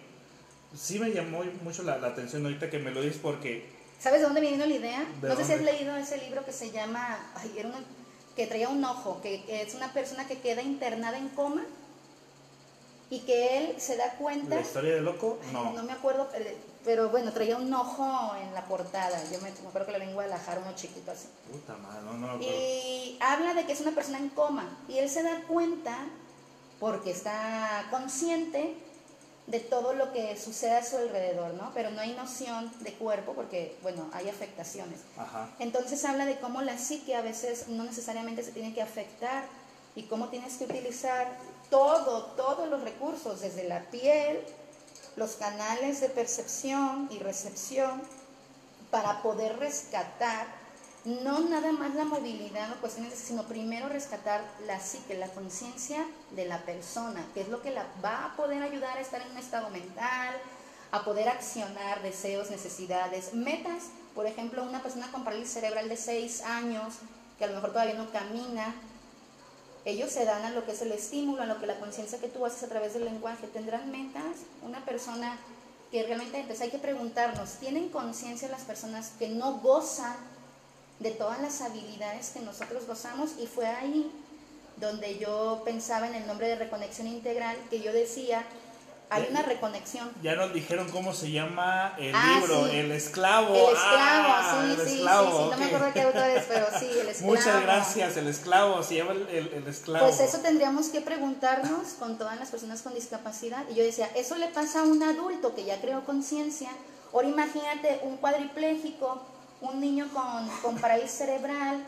Sí me llamó mucho la atención ahorita que me lo dices, porque... ¿Sabes de dónde me vino la idea? ¿De No sé si has dónde? leído ese libro que se llama... que traía un ojo, que es una persona que queda internada en coma y que él se da cuenta... ¿La historia del loco? No. No me acuerdo, pero bueno, traía un ojo en la portada. Yo me acuerdo que lo vengo a Guadalajara, uno chiquito así. Puta madre, no me acuerdo. Y habla de que es una persona en coma y él se da cuenta, porque está consciente de todo lo que sucede a su alrededor, ¿no? Pero no hay noción de cuerpo porque, bueno, hay afectaciones. Ajá. Entonces habla de cómo la psique a veces no necesariamente se tiene que afectar y cómo tienes que utilizar todos los recursos, desde la piel, los canales de percepción y recepción, para poder rescatar no nada más la movilidad o cuestiones, sino primero rescatar la psique, la conciencia de la persona, que es lo que la va a poder ayudar a estar en un estado mental, a poder accionar deseos, necesidades, metas. Por ejemplo, una persona con parálisis cerebral de 6 años, que a lo mejor todavía no camina, ellos se dan a lo que es el estímulo, a lo que la conciencia que tú haces a través del lenguaje. ¿Tendrán metas? Una persona que realmente, entonces hay que preguntarnos, ¿tienen conciencia las personas que no gozan de todas las habilidades que nosotros gozamos? Y fue ahí donde yo pensaba en el nombre de reconexión integral, que yo decía, hay una reconexión. Ya nos dijeron cómo se llama el libro, sí. El Esclavo. El Esclavo, El sí, Esclavo, no okay. me acuerdo qué autor es, pero sí, El Esclavo. Muchas gracias, El Esclavo, se llama el Esclavo. Pues eso tendríamos que preguntarnos con todas las personas con discapacidad. Y yo decía, eso le pasa a un adulto que ya creó conciencia. Ahora imagínate un cuadripléjico, un niño con parálisis cerebral.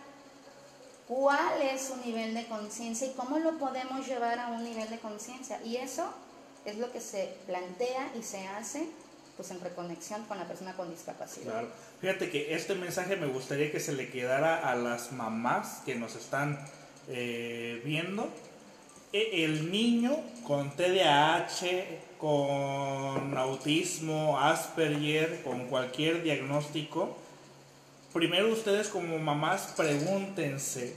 ¿Cuál es su nivel de conciencia y cómo lo podemos llevar a un nivel de conciencia? Y eso es lo que se plantea y se hace, pues, en reconexión con la persona con discapacidad. Claro. Fíjate que este mensaje me gustaría que se le quedara a las mamás que nos están viendo. El niño con TDAH, con autismo, Asperger, con cualquier diagnóstico, primero ustedes como mamás pregúntense,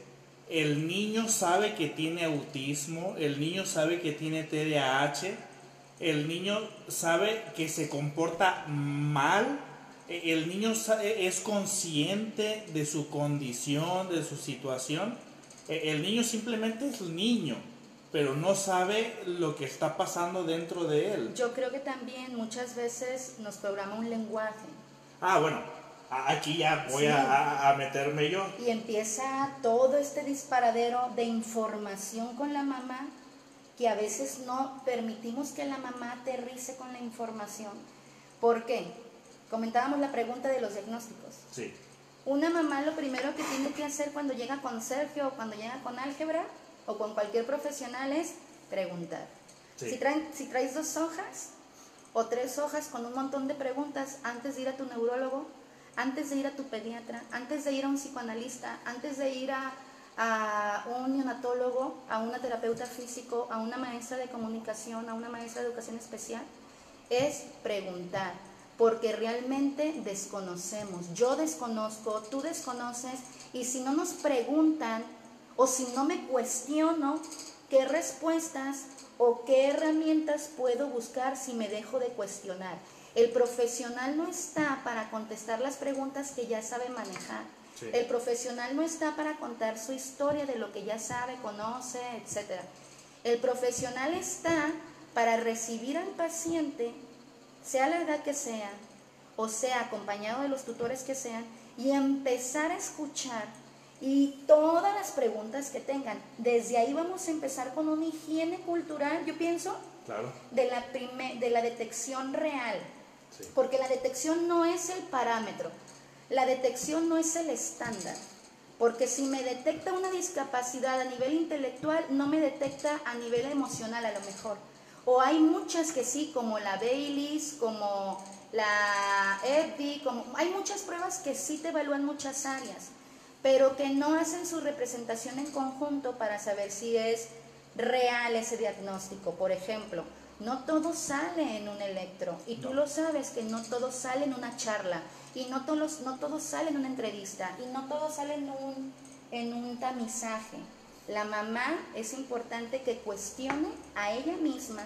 ¿el niño sabe que tiene autismo? ¿El niño sabe que tiene TDAH? el niño sabe que se comporta mal, el niño es consciente de su condición, de su situación. El niño simplemente es un niño, pero no sabe lo que está pasando dentro de él. Yo creo que también muchas veces nos programa un lenguaje. Bueno, aquí ya voy a meterme yo. Y empieza todo este disparadero de información con la mamá, que a veces no permitimos que la mamá aterrice con la información. ¿Por qué? Comentábamos la pregunta de los diagnósticos. Sí. Una mamá lo primero que tiene que hacer cuando llega con Sergio o cuando llega con álgebra o con cualquier profesional es preguntar. Sí. Si traes 2 hojas o 3 hojas con un montón de preguntas antes de ir a tu neurólogo, antes de ir a tu pediatra, antes de ir a un psicoanalista, antes de ir a un neonatólogo, a una terapeuta físico, a una maestra de comunicación, a una maestra de educación especial, es preguntar, porque realmente desconocemos. Yo desconozco, tú desconoces, y si no nos preguntan o si no me cuestiono qué respuestas o qué herramientas puedo buscar si me dejo de cuestionar. El profesional no está para contestar las preguntas que ya sabe manejar. Sí. El profesional no está para contar su historia de lo que ya sabe, conoce, etc. El profesional está para recibir al paciente, sea la edad que sea, o sea acompañado de los tutores que sean, y empezar a escuchar y todas las preguntas que tengan. Desde ahí vamos a empezar con una higiene cultural, yo pienso, claro, de la detección real. Sí. Porque la detección no es el parámetro, la detección no es el estándar. Porque si me detecta una discapacidad a nivel intelectual, no me detecta a nivel emocional a lo mejor. O hay muchas que sí, como la Baylis, como la EPI, hay muchas pruebas que sí te evalúan muchas áreas, pero que no hacen su representación en conjunto para saber si es real ese diagnóstico. Por ejemplo, no todo sale en un electro, y tú lo sabes que no todo sale en una charla, y no todo sale en una entrevista, y no todo sale en un tamizaje. La mamá es importante que cuestione a ella misma,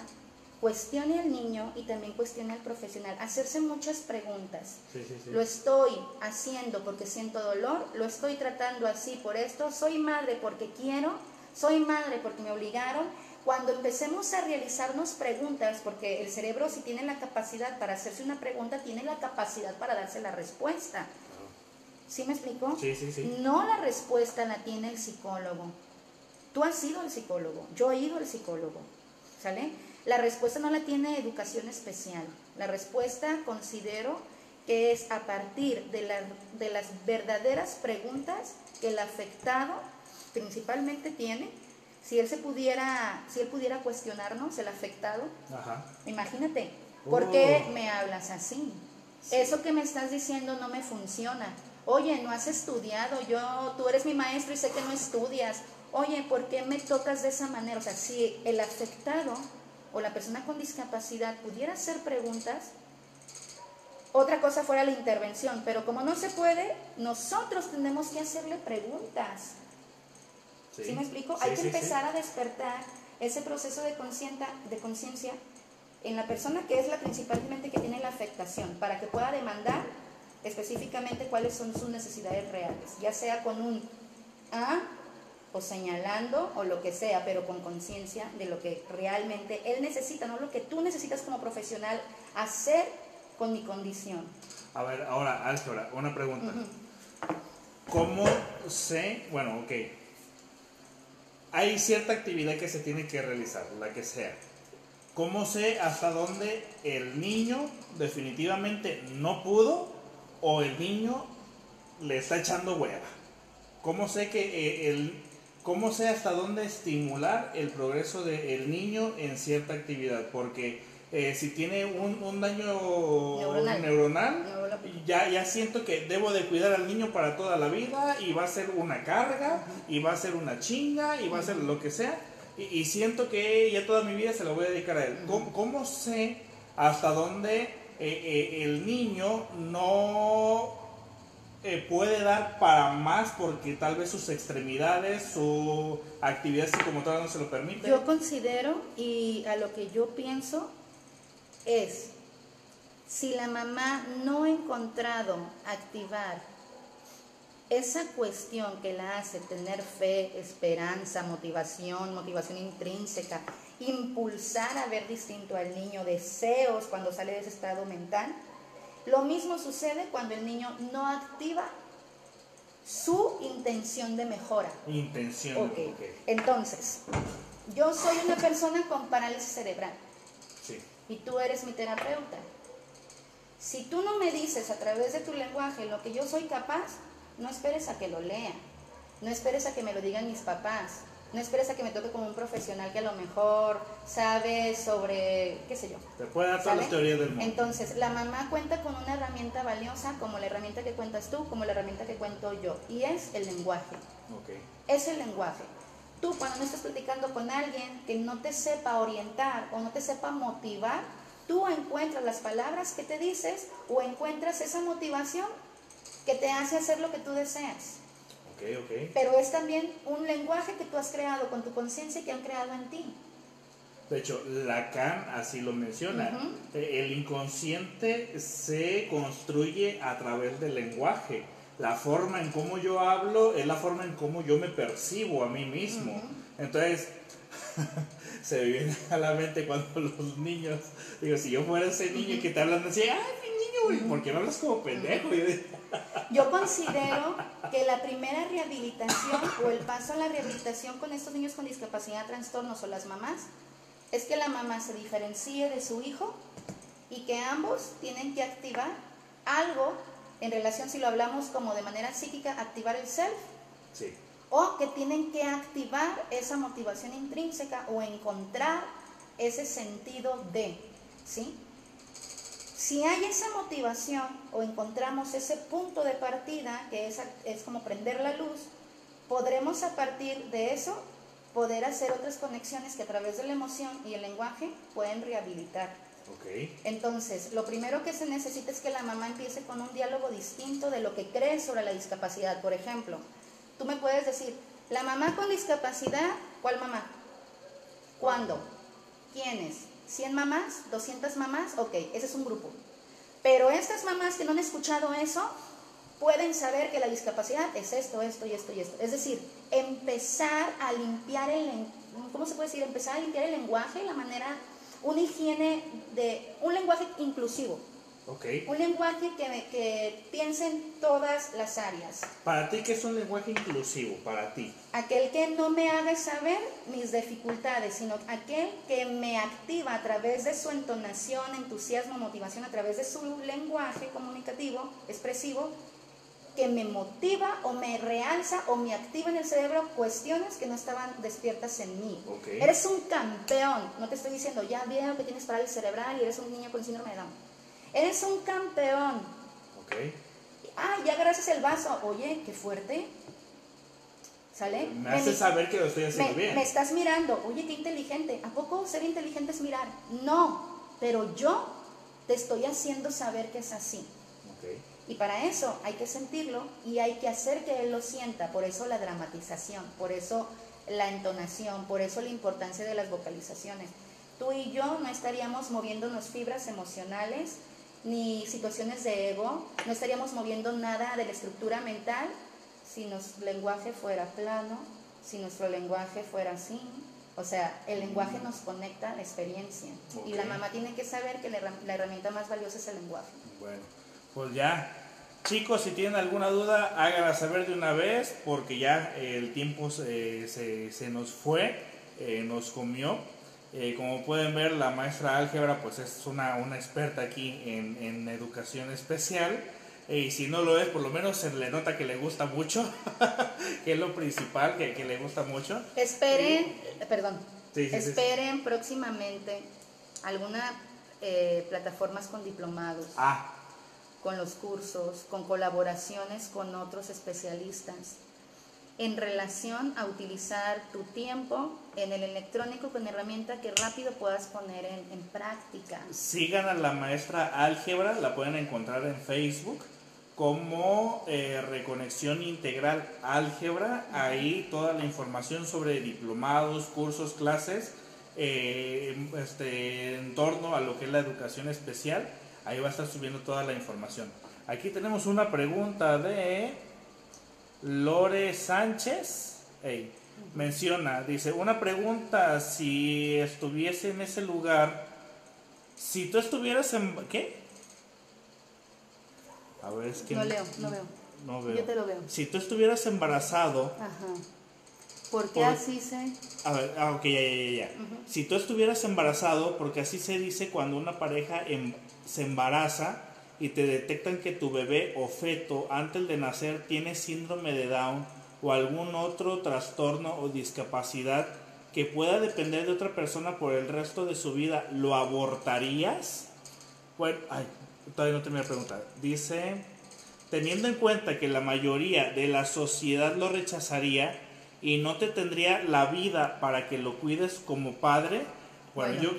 cuestione al niño y también cuestione al profesional. Hacerse muchas preguntas. Sí. Lo estoy haciendo porque siento dolor, lo estoy tratando así por esto, soy madre porque quiero, soy madre porque me obligaron. Cuando empecemos a realizarnos preguntas, porque el cerebro, si tiene la capacidad para hacerse una pregunta, tiene la capacidad para darse la respuesta. ¿Sí me explico? Sí. No, la respuesta la tiene el psicólogo. Tú has ido al psicólogo, yo he ido al psicólogo, ¿sale? La respuesta no la tiene educación especial. La respuesta considero que es a partir de las verdaderas preguntas que el afectado principalmente tiene. Si él pudiera cuestionarnos, el afectado, Ajá. Imagínate, ¿por qué me hablas así? Sí. Eso que me estás diciendo no me funciona. Oye, no has estudiado, tú eres mi maestro y sé que no estudias. Oye, ¿por qué me tocas de esa manera? O sea, si el afectado o la persona con discapacidad pudiera hacer preguntas, otra cosa fuera la intervención, pero como no se puede, nosotros tenemos que hacerle preguntas. ¿Sí me explico? Hay que empezar a despertar ese proceso de conciencia en la persona que es la principalmente que tiene la afectación, para que pueda demandar específicamente cuáles son sus necesidades reales, ya sea con un o señalando o lo que sea, pero con conciencia de lo que realmente él necesita, no lo que tú necesitas como profesional hacer con mi condición. A ver, ahora, álgebra, una pregunta. ¿Cómo sé, hay cierta actividad que se tiene que realizar, la que sea? ¿Cómo sé hasta dónde el niño definitivamente no pudo o el niño le está echando hueva? ¿Cómo sé hasta dónde estimular el progreso del niño en cierta actividad? Porque si tiene un daño neuronal, ya siento que debo de cuidar al niño para toda la vida, y va a ser una carga, y va a ser una chinga, y va a ser lo que sea, y siento que ya toda mi vida se lo voy a dedicar a él. ¿Cómo sé hasta dónde el niño no puede dar para más porque tal vez sus extremidades, su actividad psicomotora no se lo permite? Yo considero, y a lo que yo pienso, es, si la mamá no ha encontrado activar esa cuestión que la hace tener fe, esperanza, motivación intrínseca, impulsar a ver distinto al niño, deseos cuando sale de ese estado mental, lo mismo sucede cuando el niño no activa su intención de mejora. Intención. Ok. Entonces, yo soy una persona con parálisis cerebral. Sí. Y tú eres mi terapeuta. Si tú no me dices a través de tu lenguaje lo que yo soy capaz, no esperes a que lo lea, no esperes a que me lo digan mis papás, no esperes a que me toque como un profesional que a lo mejor sabe sobre, qué sé yo. Te puede dar todas las teorías del mundo. Entonces, la mamá cuenta con una herramienta valiosa, como la herramienta que cuentas tú, como la herramienta que cuento yo, y es el lenguaje. Okay. Es el lenguaje. Tú, cuando no estás platicando con alguien que no te sepa orientar o no te sepa motivar, tú encuentras las palabras que te dices o encuentras esa motivación que te hace hacer lo que tú deseas. Okay. Pero es también un lenguaje que tú has creado con tu conciencia y que han creado en ti. De hecho, Lacan así lo menciona. El inconsciente se construye a través del lenguaje. La forma en cómo yo hablo es la forma en cómo yo me percibo a mí mismo. Entonces, se me viene a la mente cuando los niños, digo, si yo fuera ese niño que te hablan así, ¡ay, mi niño! ¿Por qué me hablas como pendejo? Yo considero que la primera rehabilitación o el paso a la rehabilitación con estos niños con discapacidad, trastornos o las mamás, es que la mamá se diferencie de su hijo y que ambos tienen que activar algo en relación, si lo hablamos como de manera psíquica, activar el self. Sí. O que tienen que activar esa motivación intrínseca o encontrar ese sentido de, ¿sí? Si hay esa motivación o encontramos ese punto de partida, que es como prender la luz, podremos a partir de eso poder hacer otras conexiones que a través de la emoción y el lenguaje pueden rehabilitar. Okay. Entonces, lo primero que se necesita es que la mamá empiece con un diálogo distinto de lo que cree sobre la discapacidad. Por ejemplo, tú me puedes decir, la mamá con discapacidad, ¿cuál mamá? ¿Cuándo? ¿Quiénes? ¿100 mamás? ¿200 mamás? Ok, ese es un grupo. Pero estas mamás que no han escuchado eso, pueden saber que la discapacidad es esto, esto y esto y esto. Es decir, empezar a limpiar ¿cómo se puede decir? Empezar a limpiar el lenguaje, la manera, una higiene de un lenguaje inclusivo. Okay. Un lenguaje que piense en todas las áreas. ¿Para ti qué es un lenguaje inclusivo? Para ti. Aquel que no me haga saber mis dificultades, sino aquel que me activa a través de su entonación, entusiasmo, motivación, a través de su lenguaje comunicativo, expresivo, que me motiva o me realza o me activa en el cerebro cuestiones que no estaban despiertas en mí. Okay. Eres un campeón. No te estoy diciendo, ya veo que tienes parálisis cerebral y eres un niño con síndrome de Down. Eres un campeón. Okay. Ah, ya agarras el vaso. Oye, qué fuerte. ¿Sale? Me hace saber que lo estoy haciendo bien. Me estás mirando. Oye, qué inteligente. ¿A poco ser inteligente es mirar? No, pero yo te estoy haciendo saber que es así. Okay. Y para eso hay que sentirlo y hay que hacer que él lo sienta. Por eso la dramatización, por eso la entonación, por eso la importancia de las vocalizaciones. Tú y yo no estaríamos moviéndonos fibras emocionales ni situaciones de ego, no estaríamos moviendo nada de la estructura mental si nuestro lenguaje fuera plano, si nuestro lenguaje fuera así. O sea, el lenguaje nos conecta a la experiencia. Okay. Y la mamá tiene que saber que la herramienta más valiosa es el lenguaje. Bueno, pues ya, chicos, si tienen alguna duda, háganla saber de una vez, porque ya el tiempo se nos fue, nos comió. Como pueden ver, la maestra álgebra pues es una experta aquí en educación especial, y si no lo es, por lo menos se le nota que le gusta mucho, que es lo principal, que le gusta mucho. Esperen, perdón, esperen próximamente algunas plataformas con diplomados, con los cursos, con colaboraciones con otros especialistas, en relación a utilizar tu tiempo en el electrónico con herramienta que rápido puedas poner en práctica. Sigan a la maestra álgebra, la pueden encontrar en Facebook como Reconexión Integral Álgebra. Ahí toda la información sobre diplomados, cursos, clases en torno a lo que es la educación especial. Ahí va a estar subiendo toda la información. Aquí tenemos una pregunta de Lore Sánchez. Menciona, dice, una pregunta, si estuviese en ese lugar, si tú estuvieras en... ¿Qué? A ver, es que... No leo. No veo. Yo te lo veo. Si tú estuvieras embarazado... Ajá. ¿Por qué así se...? A ver, ok, ya. Si tú estuvieras embarazado, porque así se dice cuando una pareja se embaraza y te detectan que tu bebé o feto antes de nacer tiene síndrome de Down o algún otro trastorno o discapacidad que pueda depender de otra persona por el resto de su vida, ¿lo abortarías? Bueno, todavía no terminé la pregunta. Dice, teniendo en cuenta que la mayoría de la sociedad lo rechazaría y no te tendría la vida para que lo cuides como padre, bueno.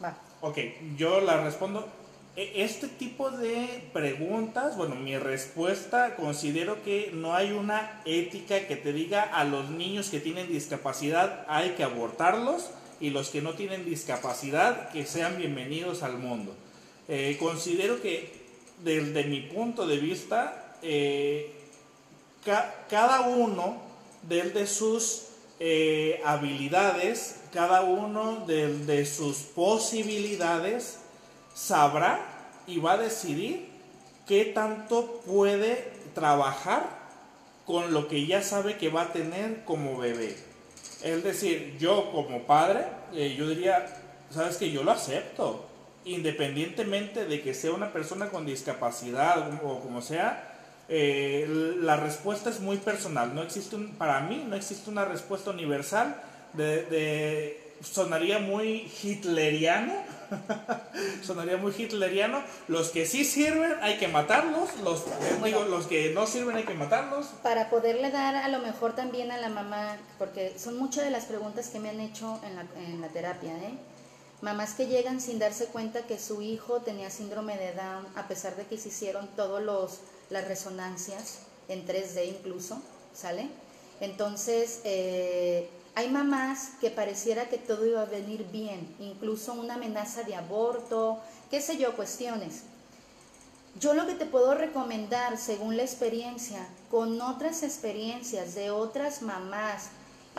Va. Ok, yo la respondo. Este tipo de preguntas, bueno, mi respuesta, considero que no hay una ética que te diga a los niños que tienen discapacidad hay que abortarlos y los que no tienen discapacidad que sean bienvenidos al mundo. Considero que desde mi punto de vista, cada uno de sus habilidades, cada uno de sus posibilidades, sabrá y va a decidir qué tanto puede trabajar con lo que ya sabe que va a tener como bebé. Es decir, yo como padre, yo diría, sabes que yo lo acepto, independientemente de que sea una persona con discapacidad o como sea. La respuesta es muy personal. Para mí no existe una respuesta universal. Sonaría muy hitleriano. Sonaría muy hitleriano. Los que sí sirven hay que matarlos. Los que no sirven hay que matarlos. Para poderle dar a lo mejor también a la mamá, porque son muchas de las preguntas que me han hecho en la terapia, mamás que llegan sin darse cuenta que su hijo tenía síndrome de Down, a pesar de que se hicieron las resonancias en 3D incluso, ¿sale? Entonces, hay mamás que pareciera que todo iba a venir bien, incluso una amenaza de aborto, qué sé yo, cuestiones. Yo lo que te puedo recomendar, según la experiencia, con otras experiencias de otras mamás,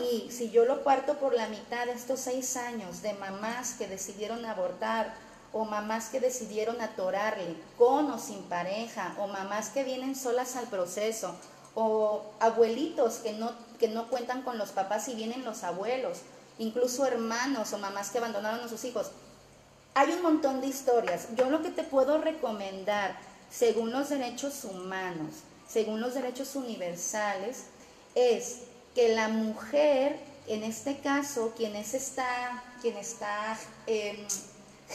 y si yo lo parto por la mitad de estos 6 años de mamás que decidieron abortar, o mamás que decidieron atorarle, con o sin pareja, o mamás que vienen solas al proceso, o abuelitos que no cuentan con los papás y vienen los abuelos, incluso hermanos o mamás que abandonaron a sus hijos. Hay un montón de historias. Yo lo que te puedo recomendar, según los derechos humanos, según los derechos universales, es que la mujer, en este caso, quien está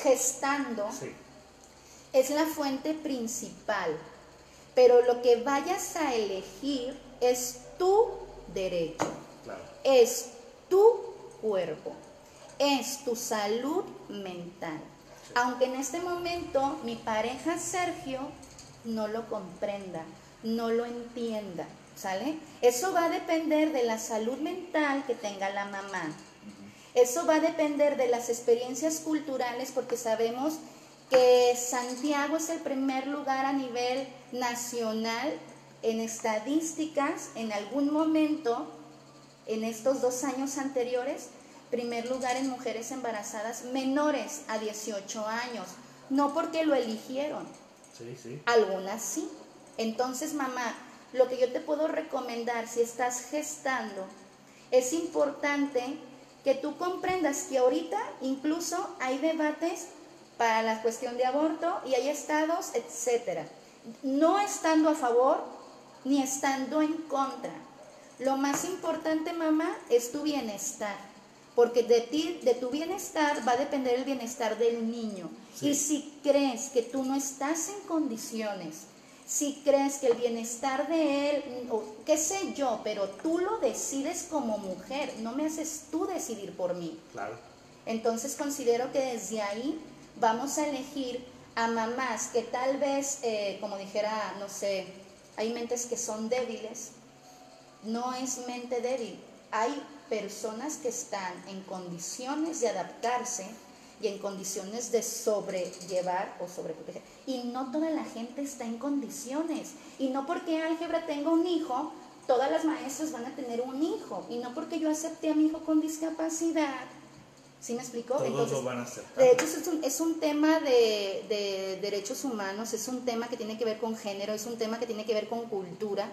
gestando, sí, es la fuente principal, pero lo que vayas a elegir es tu derecho, claro, es tu cuerpo, es tu salud mental. Sí. Aunque en este momento mi pareja Sergio no lo comprenda, no lo entienda, ¿sale? Eso va a depender de la salud mental que tenga la mamá. Eso va a depender de las experiencias culturales, porque sabemos que Santiago es el primer lugar a nivel nacional en estadísticas, en algún momento, en estos 2 años anteriores, primer lugar en mujeres embarazadas menores a 18 años, no porque lo eligieron, sí. Algunas sí. Entonces, mamá, lo que yo te puedo recomendar si estás gestando, es importante que tú comprendas que ahorita incluso hay debates para la cuestión de aborto y hay estados, etcétera. No estando a favor ni estando en contra. Lo más importante, mamá, es tu bienestar, porque de tu bienestar va a depender el bienestar del niño. Sí. Y si crees que tú no estás en condiciones, si crees que el bienestar de él, o qué sé yo, pero tú lo decides como mujer, no me haces tú decidir por mí. Claro. Entonces considero que desde ahí vamos a elegir a mamás que tal vez, como dijera, no sé, hay mentes que son débiles. No es mente débil, hay personas que están en condiciones de adaptarse y en condiciones de sobrellevar o sobreproteger. Y no toda la gente está en condiciones. Y no porque álgebra tenga un hijo, todas las maestras van a tener un hijo. Y no porque yo acepté a mi hijo con discapacidad. ¿Sí me explicó? Todos Entonces, lo van a aceptar. de hecho, es un tema de derechos humanos, es un tema que tiene que ver con género, es un tema que tiene que ver con cultura.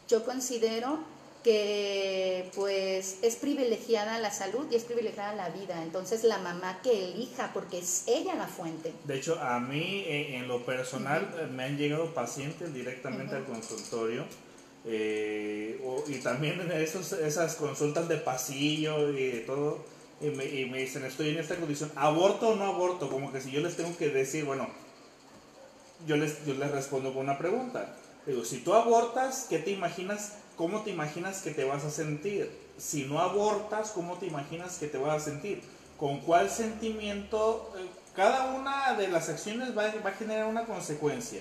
Yo considero que pues es privilegiada la salud y es privilegiada la vida. Entonces la mamá que elija, porque es ella la fuente. De hecho, a mí en lo personal me han llegado pacientes directamente al consultorio y también en esas consultas de pasillo y de todo, y me dicen, estoy en esta condición, ¿aborto o no aborto? Como que si yo les tengo que decir, bueno, yo les respondo con una pregunta. Digo, si tú abortas, ¿qué te imaginas? ¿Cómo te imaginas que te vas a sentir? Si no abortas, ¿cómo te imaginas que te vas a sentir? ¿Con cuál sentimiento? Cada una de las acciones va a generar una consecuencia.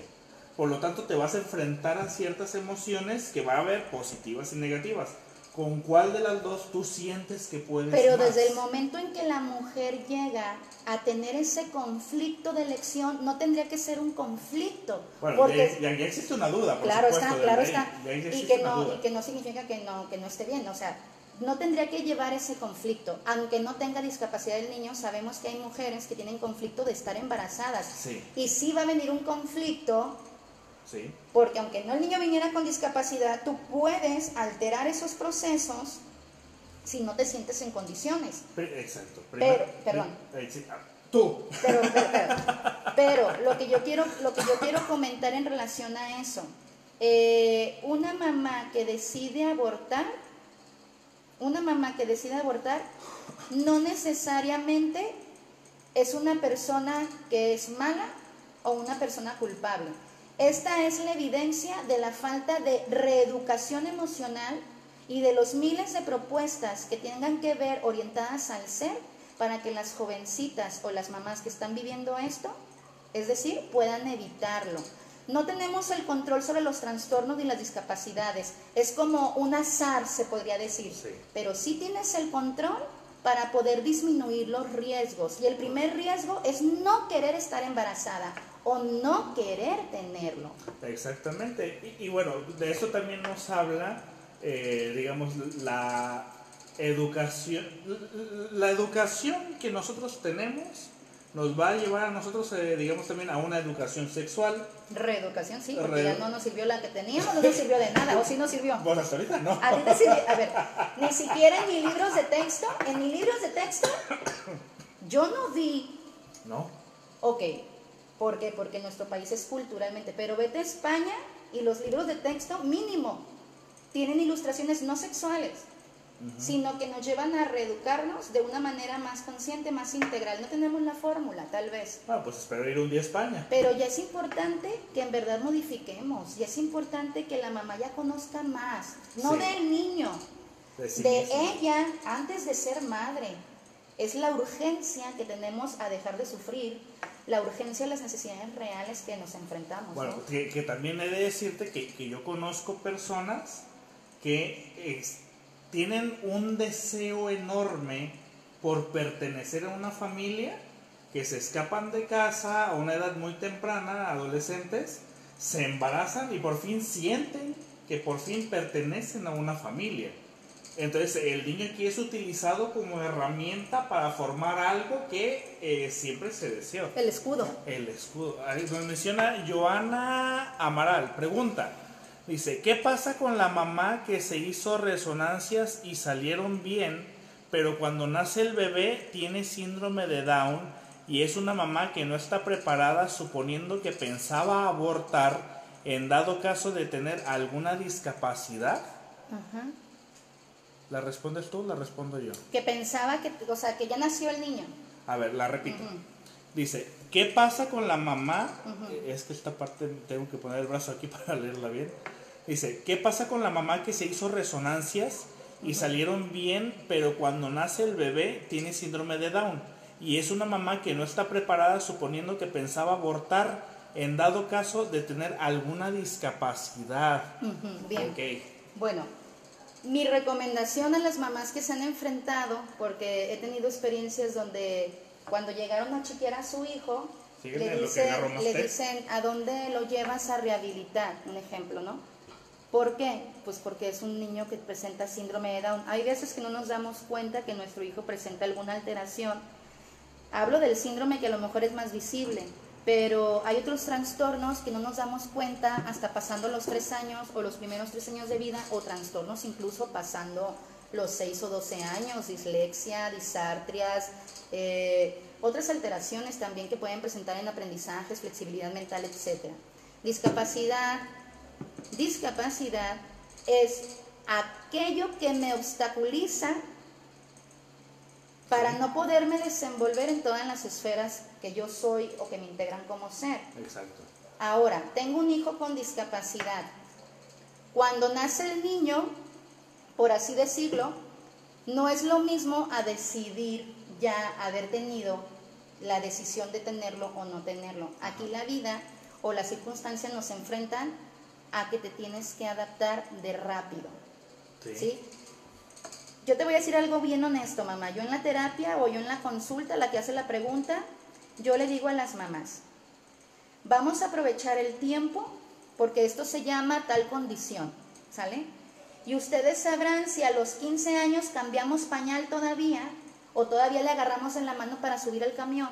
Por lo tanto, te vas a enfrentar a ciertas emociones que va a haber positivas y negativas. ¿Con cuál de las dos tú sientes que puedes Pero más? desde el momento en que la mujer llega a tener ese conflicto de elección, no tendría que ser un conflicto. Bueno, porque ya existe una duda, por claro supuesto. está, claro ahí. está. Ya Y existe que una no, duda. y que no significa que no esté bien. O sea, no tendría que llevar ese conflicto. Aunque no tenga discapacidad el niño, sabemos que hay mujeres que tienen conflicto de estar embarazadas. Sí. Y sí va a venir un conflicto. Sí. Porque aunque no el niño viniera con discapacidad, tú puedes alterar esos procesos si no te sientes en condiciones. Exacto. Perdón. Tú. Pero lo que yo quiero comentar en relación a eso, una mamá que decide abortar, no necesariamente es una persona que es mala o una persona culpable. Esta es la evidencia de la falta de reeducación emocional y de los miles de propuestas que tengan que ver orientadas al ser para que las jovencitas o las mamás que están viviendo esto, es decir, puedan evitarlo. No tenemos el control sobre los trastornos ni las discapacidades. Es como un azar, se podría decir. Sí. Pero sí tienes el control para poder disminuir los riesgos. Y el primer riesgo es no querer estar embarazada o no querer tenerlo. Exactamente. Y bueno, de eso también nos habla, digamos, la educación que nosotros tenemos nos va a llevar a nosotros, digamos, también a una educación sexual. Reeducación, sí, porque ya no nos sirvió la que teníamos, no nos sirvió de nada, o sí nos sirvió. Bueno, hasta ahorita no. A ti te sirvió, a ver, ni siquiera en mis libros de texto, yo no vi. No. Ok, ¿por qué? Porque nuestro país es culturalmente, pero vete a España y los libros de texto mínimo tienen ilustraciones no sexuales, sino que nos llevan a reeducarnos de una manera más consciente, más integral. No tenemos la fórmula, tal vez. Bueno, pues espero ir un día a España. Pero ya es importante que en verdad modifiquemos, ya es importante que la mamá ya conozca más, no Sí. del niño, Sí de mismo. ella antes de ser madre. Es la urgencia que tenemos a dejar de sufrir, la urgencia de las necesidades reales que nos enfrentamos. Bueno, ¿no? que también he de decirte que yo conozco personas que tienen un deseo enorme por pertenecer a una familia, que se escapan de casa a una edad muy temprana, adolescentes, se embarazan y por fin sienten que por fin pertenecen a una familia. Entonces el niño aquí es utilizado como herramienta para formar algo que siempre se deseó. El escudo. El escudo. Ahí nos menciona Joana Amaral. Pregunta. Dice, ¿qué pasa con la mamá que se hizo resonancias y salieron bien, pero cuando nace el bebé tiene síndrome de Down y es una mamá que no está preparada suponiendo que pensaba abortar en dado caso de tener alguna discapacidad? Ajá. ¿La respondes tú o la respondo yo? Que pensaba que, o sea, que ya nació el niño. A ver, la repito. Dice, ¿qué pasa con la mamá? Es que esta parte tengo que poner el brazo aquí para leerla bien. Dice, ¿qué pasa con la mamá que se hizo resonancias y salieron bien, pero cuando nace el bebé tiene síndrome de Down? Y es una mamá que no está preparada suponiendo que pensaba abortar en dado caso de tener alguna discapacidad. Bien. Ok. Bueno, Mi recomendación a las mamás que se han enfrentado, porque he tenido experiencias donde cuando llegaron a chequear a su hijo, le dicen, ¿a dónde lo llevas a rehabilitar? Un ejemplo, ¿no? ¿Por qué? Pues porque es un niño que presenta síndrome de Down. Hay veces que no nos damos cuenta que nuestro hijo presenta alguna alteración. Hablo del síndrome que a lo mejor es más visible, pero hay otros trastornos que no nos damos cuenta hasta pasando los 3 años o los primeros 3 años de vida, o trastornos incluso pasando los 6 o 12 años, dislexia, disartrias, otras alteraciones también que pueden presentar en aprendizajes, flexibilidad mental, etc. Discapacidad es aquello que me obstaculiza para no poderme desenvolver en todas las esferas que yo soy o que me integran como ser. Exacto. Ahora, tengo un hijo con discapacidad. Cuando nace el niño, por así decirlo, no es lo mismo a decidir ya haber tenido la decisión de tenerlo o no tenerlo. Aquí la vida o las circunstancias nos enfrentan a que te tienes que adaptar de rápido. ¿Sí? Yo te voy a decir algo bien honesto, mamá. Yo en la terapia o yo en la consulta, la que hace la pregunta, yo le digo a las mamás, vamos a aprovechar el tiempo porque esto se llama tal condición, ¿sale? Y ustedes sabrán si a los 15 años cambiamos pañal todavía, o todavía le agarramos en la mano para subir al camión,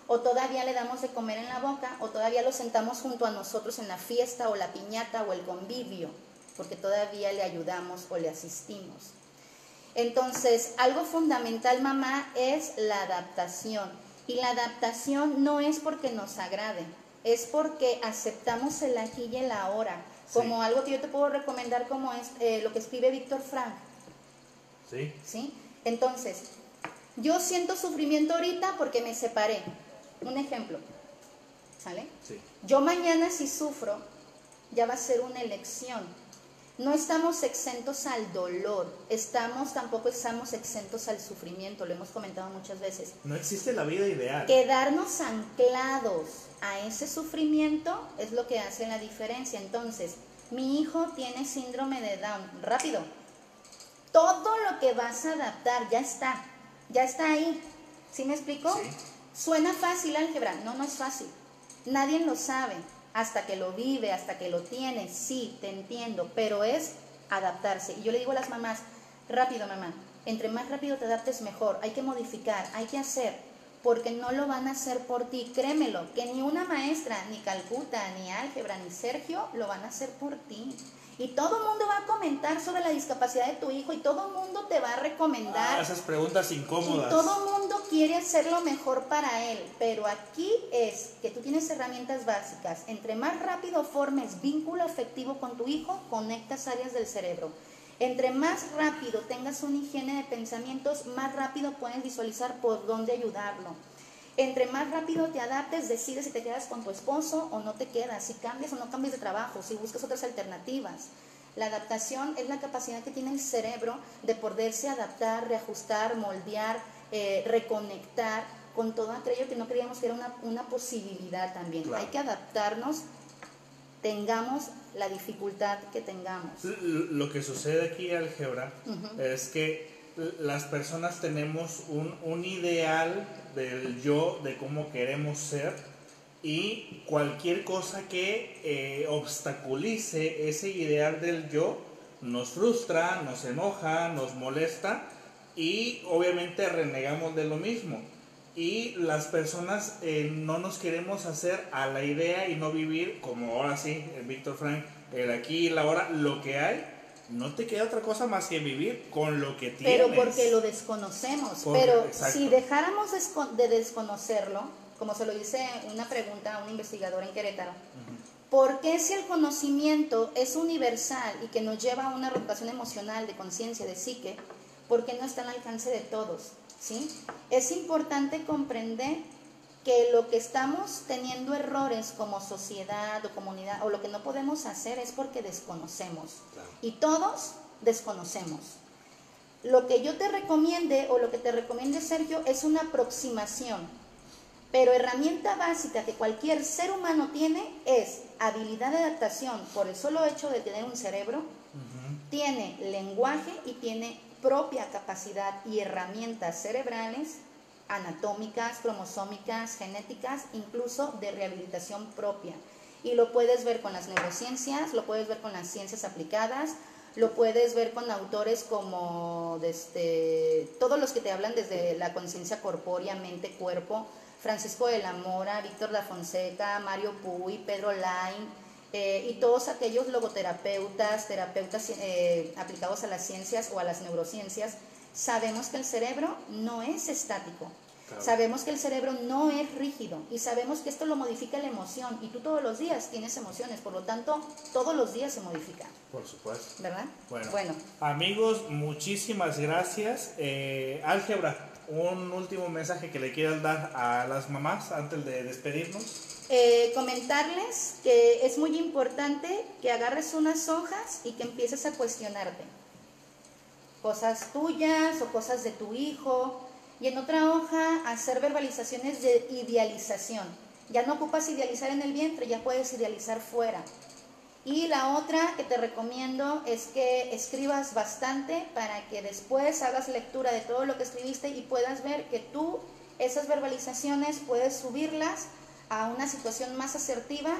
o todavía le damos de comer en la boca, o todavía lo sentamos junto a nosotros en la fiesta o la piñata o el convivio, porque todavía le ayudamos o le asistimos. Entonces, algo fundamental, mamá, es la adaptación. Y la adaptación no es porque nos agrade, es porque aceptamos el aquí y el ahora. Como algo que yo te puedo recomendar, como es lo que escribe Víctor Frank. ¿Sí? Entonces, yo siento sufrimiento ahorita porque me separé. Un ejemplo, ¿sale? Sí. Yo mañana si sufro, ya va a ser una elección. No estamos exentos al dolor, tampoco estamos exentos al sufrimiento, lo hemos comentado muchas veces. No existe la vida ideal. Quedarnos anclados a ese sufrimiento es lo que hace la diferencia. Entonces, mi hijo tiene síndrome de Down, rápido. Todo lo que vas a adaptar ya está ahí. ¿Sí me explico? Sí. ¿Suena fácil álgebra? No, no es fácil. Nadie lo sabe. Hasta que lo vive, hasta que lo tiene, sí, te entiendo, pero es adaptarse. Y yo le digo a las mamás, rápido mamá, entre más rápido te adaptes mejor, hay que modificar, hay que hacer, porque no lo van a hacer por ti, créemelo, que ni una maestra, ni Calcuta, ni álgebra, ni Sergio, lo van a hacer por ti. Y todo el mundo va a comentar sobre la discapacidad de tu hijo y todo el mundo te va a recomendar. Esas preguntas incómodas. Y todo el mundo quiere hacer lo mejor para él, pero aquí es que tú tienes herramientas básicas. Entre más rápido formes vínculo afectivo con tu hijo, conectas áreas del cerebro. Entre más rápido tengas una higiene de pensamientos, más rápido puedes visualizar por dónde ayudarlo. Entre más rápido te adaptes, decides si te quedas con tu esposo o no te quedas, si cambias o no cambias de trabajo, si buscas otras alternativas. La adaptación es la capacidad que tiene el cerebro de poderse adaptar, reajustar, moldear, reconectar con todo aquello que no creíamos que era una posibilidad también. Claro. Hay que adaptarnos, tengamos la dificultad que tengamos. Lo que sucede aquí, álgebra, es que las personas tenemos un ideal del yo, de cómo queremos ser, y cualquier cosa que obstaculice ese ideal del yo nos frustra, nos enoja, nos molesta y obviamente renegamos de lo mismo. Y las personas no nos queremos hacer a la idea y no vivir como ahora sí, Víctor Frank, el aquí y la ahora, lo que hay. No te queda otra cosa más que vivir con lo que tienes. Pero porque lo desconocemos. Exacto. Si dejáramos de desconocerlo, como se lo hice una pregunta a un investigador en Querétaro, ¿por qué si el conocimiento es universal y que nos lleva a una rotación emocional, de conciencia, de psique, por qué no está al alcance de todos? ¿Sí? Es importante comprender que lo que estamos teniendo errores como sociedad o comunidad, o lo que no podemos hacer, es porque desconocemos. Claro. Y todos desconocemos. Lo que yo te recomiende, o lo que te recomiende Sergio, es una aproximación. Pero herramienta básica que cualquier ser humano tiene es habilidad de adaptación, por el solo hecho de tener un cerebro, tiene lenguaje y tiene propia capacidad y herramientas cerebrales, anatómicas, cromosómicas, genéticas, incluso de rehabilitación propia. Y lo puedes ver con las neurociencias, lo puedes ver con las ciencias aplicadas, lo puedes ver con autores como todos los que te hablan desde la conciencia corpórea, mente, cuerpo, Francisco de la Mora, Víctor da Fonseca, Mario Puy, Pedro Lain, y todos aquellos logoterapeutas, terapeutas aplicados a las ciencias o a las neurociencias. Sabemos que el cerebro no es estático. Claro. Sabemos que el cerebro no es rígido y sabemos que esto lo modifica la emoción, y tú todos los días tienes emociones, por lo tanto todos los días se modifica. Por supuesto. ¿Verdad? Bueno. Amigos, muchísimas gracias. Álgebra, un último mensaje que le quieras dar a las mamás antes de despedirnos. Comentarles que es muy importante que agarres unas hojas y que empieces a cuestionarte cosas tuyas o cosas de tu hijo. Y en otra hoja, hacer verbalizaciones de idealización. Ya no ocupas idealizar en el vientre, ya puedes idealizar fuera. Y la otra que te recomiendo es que escribas bastante para que después hagas lectura de todo lo que escribiste y puedas ver que tú esas verbalizaciones puedes subirlas a una situación más asertiva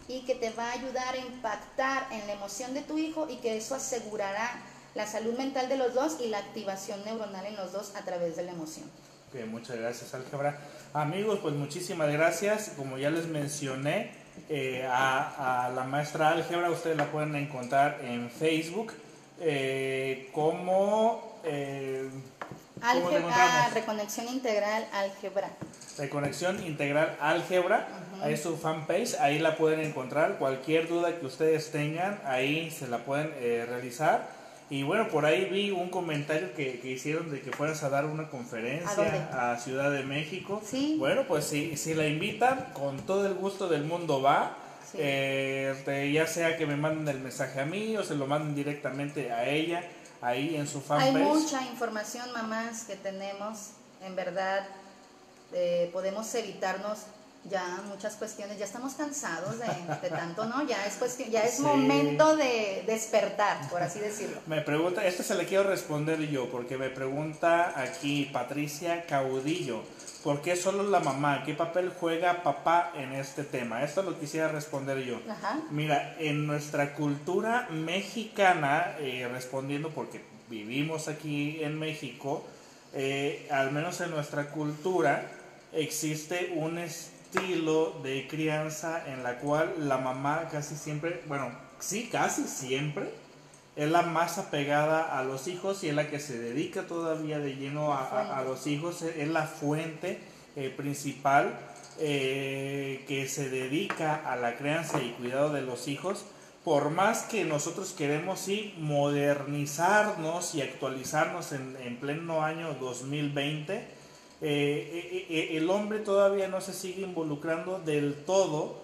y que te va a ayudar a impactar en la emoción de tu hijo, y que eso asegurará la salud mental de los dos y la activación neuronal en los dos a través de la emoción. Okay, muchas gracias, Álgebra. Amigos, pues muchísimas gracias. Como ya les mencioné, a la maestra Álgebra ustedes la pueden encontrar en Facebook como... Reconexión Integral Álgebra. Reconexión Integral Álgebra, ahí es su fanpage, ahí la pueden encontrar. Cualquier duda que ustedes tengan, ahí se la pueden realizar. Y bueno, por ahí vi un comentario que hicieron de que fueras a dar una conferencia a Ciudad de México. Sí. Bueno, pues si la invitan, con todo el gusto del mundo va. Sí. Ya sea que me manden el mensaje a mí o se lo manden directamente a ella, ahí en su fanpage. Hay mucha información, mamás, que tenemos. En verdad, podemos evitarnos ya muchas cuestiones. Ya estamos cansados de tanto, ¿no? Ya es sí. Momento de despertar, por así decirlo. Me pregunta, esto se le quiero responder yo, porque me pregunta aquí Patricia Caudillo, ¿por qué solo la mamá? ¿Qué papel juega papá en este tema? Esto lo quisiera responder yo. Ajá. Mira, en nuestra cultura mexicana, respondiendo porque vivimos aquí en México, al menos en nuestra cultura existe un estilo de crianza en la cual la mamá casi siempre, bueno, sí, casi siempre es la más apegada a los hijos y es la que se dedica todavía de lleno a los hijos, es la fuente principal que se dedica a la crianza y cuidado de los hijos. Por más que nosotros queremos sí modernizarnos y actualizarnos en pleno año 2020, el hombre todavía no se sigue involucrando del todo,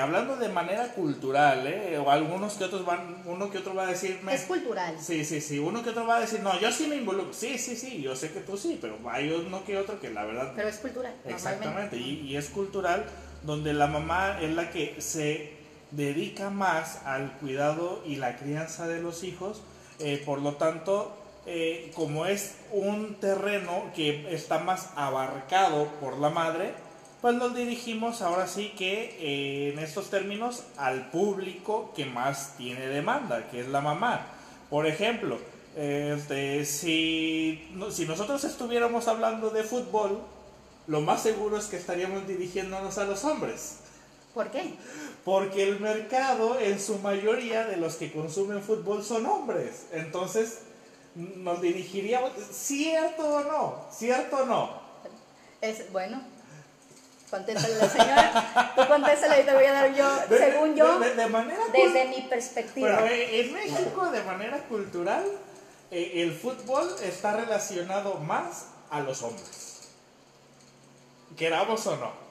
hablando de manera cultural, o algunos que otros uno que otro va a decir... Es cultural. Sí, uno que otro va a decir, no, yo sí me involucro, sí, yo sé que tú sí, pero hay uno que otro que la verdad... Pero es cultural. Exactamente, y es cultural, donde la mamá es la que se dedica más al cuidado y la crianza de los hijos, por lo tanto... como es un terreno que está más abarcado por la madre, pues nos dirigimos ahora sí que en estos términos al público que más tiene demanda, que es la mamá. Por ejemplo, si nosotros estuviéramos hablando de fútbol, lo más seguro es que estaríamos dirigiéndonos a los hombres. ¿Por qué? Porque el mercado, en su mayoría de los que consumen fútbol son hombres. Entonces... nos dirigiríamos, ¿cierto o no? Es bueno. Contéstale a la señora. Tú contéstale y te voy a dar yo, según yo, desde mi perspectiva. Pero en México, de manera cultural, el fútbol está relacionado más a los hombres. Queramos o no.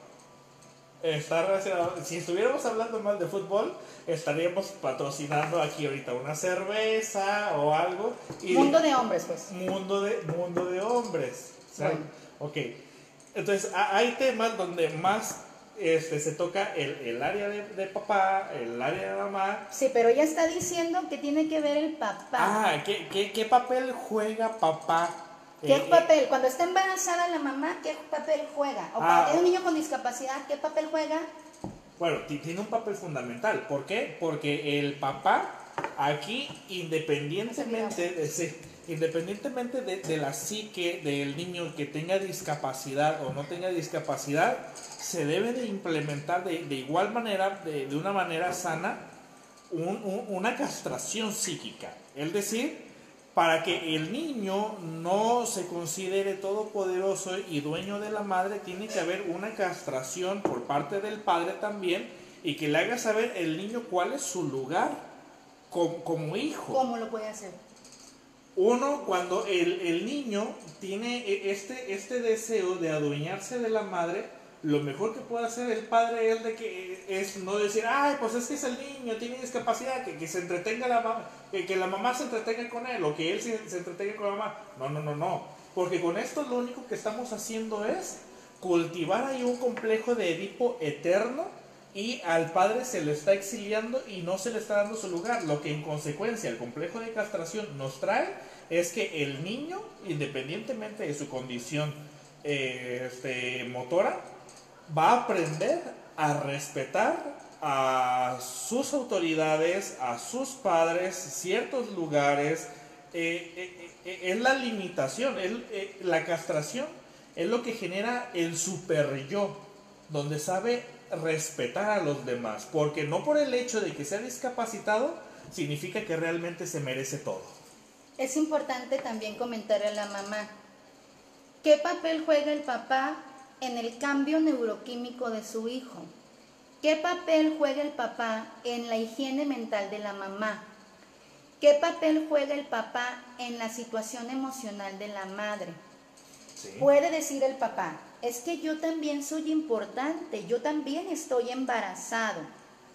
Está relacionado. Si estuviéramos hablando más de fútbol, estaríamos patrocinando aquí ahorita una cerveza o algo. Y mundo de hombres, pues. Mundo de hombres. Bueno. Ok. Entonces, hay temas donde más se toca el área de papá, el área de mamá. Sí, pero ella está diciendo que tiene que ver el papá. ¿Qué papel juega papá? ¿Qué papel? Cuando está embarazada la mamá, ¿qué papel juega? O cuando tiene un niño con discapacidad, ¿qué papel juega? Bueno, tiene un papel fundamental. ¿Por qué? Porque el papá aquí, independientemente de la psique del niño que tenga discapacidad o no tenga discapacidad, se debe de implementar de igual manera, de una manera sana, una castración psíquica. Es decir, para que el niño no se considere todopoderoso y dueño de la madre, tiene que haber una castración por parte del padre también, y que le haga saber el niño cuál es su lugar como hijo. ¿Cómo lo puede hacer? Uno, cuando el niño tiene este deseo de adueñarse de la madre, lo mejor que puede hacer el padre es no decir, ay, pues es que es el niño, tiene discapacidad, que se entretenga que la mamá se entretenga con él, o que él se entretenga con la mamá. No. Porque con esto lo único que estamos haciendo es cultivar ahí un complejo de Edipo eterno, y al padre se le está exiliando y no se le está dando su lugar. Lo que en consecuencia el complejo de castración nos trae es que el niño, independientemente de su condición motora, va a aprender a respetar a sus autoridades, a sus padres, ciertos lugares. Es la limitación, la castración es lo que genera el super yo, donde sabe respetar a los demás, porque no por el hecho de que sea discapacitado significa que realmente se merece todo. Es importante también comentarle a la mamá, ¿qué papel juega el papá en el cambio neuroquímico de su hijo? ¿Qué papel juega el papá en la higiene mental de la mamá? ¿Qué papel juega el papá en la situación emocional de la madre? Sí. Puede decir el papá, es que yo también soy importante, yo también estoy embarazado.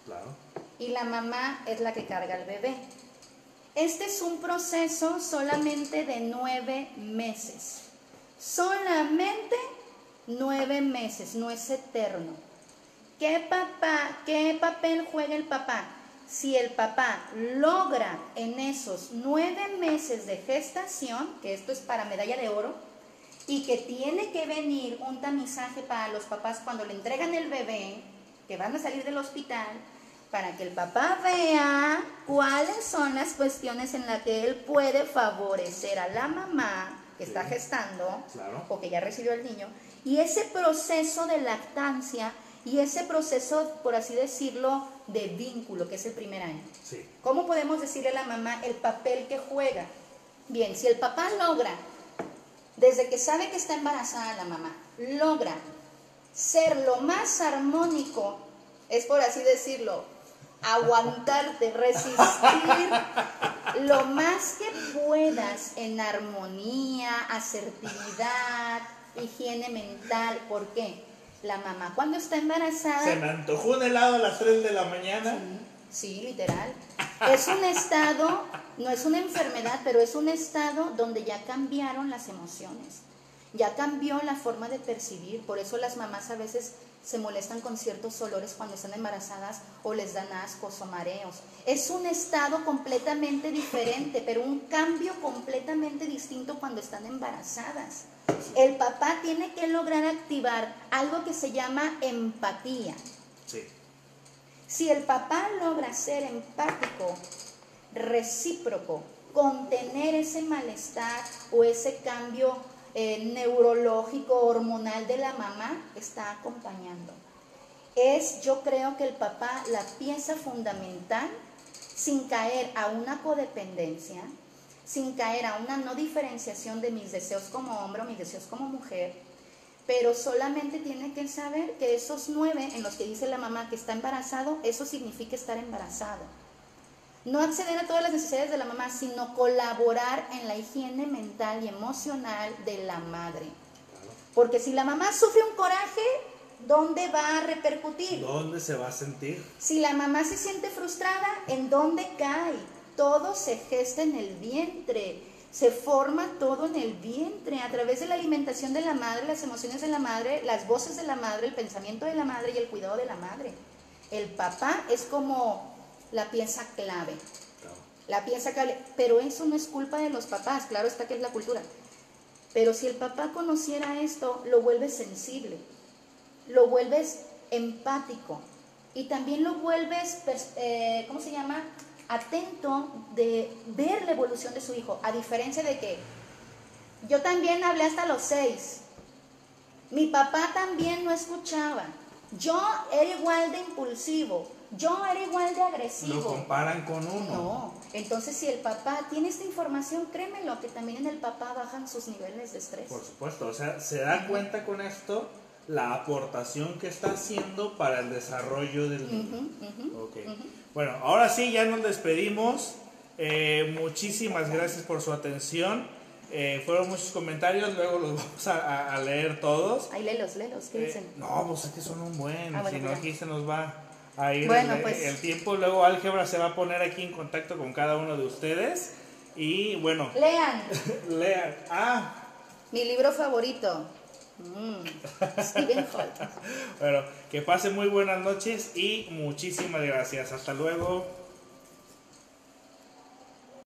Claro. Y la mamá es la que carga al bebé. Este es un proceso solamente de 9 meses. Solamente 9 meses, no es eterno. ¿Qué papel juega el papá? Si el papá logra en esos 9 meses de gestación, que esto es para medalla de oro, y que tiene que venir un tamizaje para los papás cuando le entregan el bebé, que van a salir del hospital, para que el papá vea cuáles son las cuestiones en las que él puede favorecer a la mamá que está gestando, claro, o que ya recibió el niño, y ese proceso de lactancia y ese proceso, por así decirlo, de vínculo, que es el primer año. Sí. ¿Cómo podemos decirle a la mamá el papel que juega? Bien, si el papá logra, desde que sabe que está embarazada la mamá, logra ser lo más armónico, es por así decirlo, aguantarte, resistir lo más que puedas en armonía, asertividad, higiene mental. ¿Por qué? La mamá cuando está embarazada... Se me antojó un helado a las 3 de la mañana. Sí, literal. Es un estado, no es una enfermedad, pero es un estado donde ya cambiaron las emociones. Ya cambió la forma de percibir. Por eso las mamás a veces se molestan con ciertos olores cuando están embarazadas, o les dan ascos o mareos. Es un estado completamente diferente, pero un cambio completamente distinto cuando están embarazadas. El papá tiene que lograr activar algo que se llama empatía. Sí. Si el papá logra ser empático, recíproco, contener ese malestar o ese cambio neurológico, hormonal de la mamá, está acompañando. Yo creo que el papá, la pieza fundamental, sin caer a una codependencia, sin caer a una no diferenciación de mis deseos como hombre o mis deseos como mujer, pero solamente tiene que saber que esos 9 en los que dice la mamá que está embarazado, eso significa estar embarazado. No acceder a todas las necesidades de la mamá, sino colaborar en la higiene mental y emocional de la madre. Porque si la mamá sufre un coraje, ¿dónde va a repercutir? ¿Dónde se va a sentir? Si la mamá se siente frustrada, ¿en dónde cae? Todo se gesta en el vientre. Se forma todo en el vientre, a través de la alimentación de la madre, las emociones de la madre, las voces de la madre, el pensamiento de la madre y el cuidado de la madre. El papá es como la pieza clave. La pieza clave, pero eso no es culpa de los papás, claro está que es la cultura. Pero si el papá conociera esto, lo vuelves sensible, lo vuelves empático y también lo vuelves, ¿cómo se llama? Atento de ver la evolución de su hijo, a diferencia de que yo también hablé hasta los 6, mi papá también no escuchaba, yo era igual de impulsivo, yo era igual de agresivo. Lo comparan con uno. No, entonces si el papá tiene esta información, créemelo que también en el papá bajan sus niveles de estrés. Por supuesto, o sea, se da cuenta con esto la aportación que está haciendo para el desarrollo del niño. Okay. Bueno, ahora sí, ya nos despedimos. Muchísimas gracias por su atención. Fueron muchos comentarios, luego los vamos a leer todos. Ahí léelos, ¿qué dicen? No, pues es que son un buen, bueno, si no pues aquí se nos va a ir bueno, pues el tiempo. Luego Álgebra se va a poner aquí en contacto con cada uno de ustedes. Y bueno, lean. lean. Mi libro favorito. Stephen Holt. Bueno, que pasen muy buenas noches y muchísimas gracias. Hasta luego.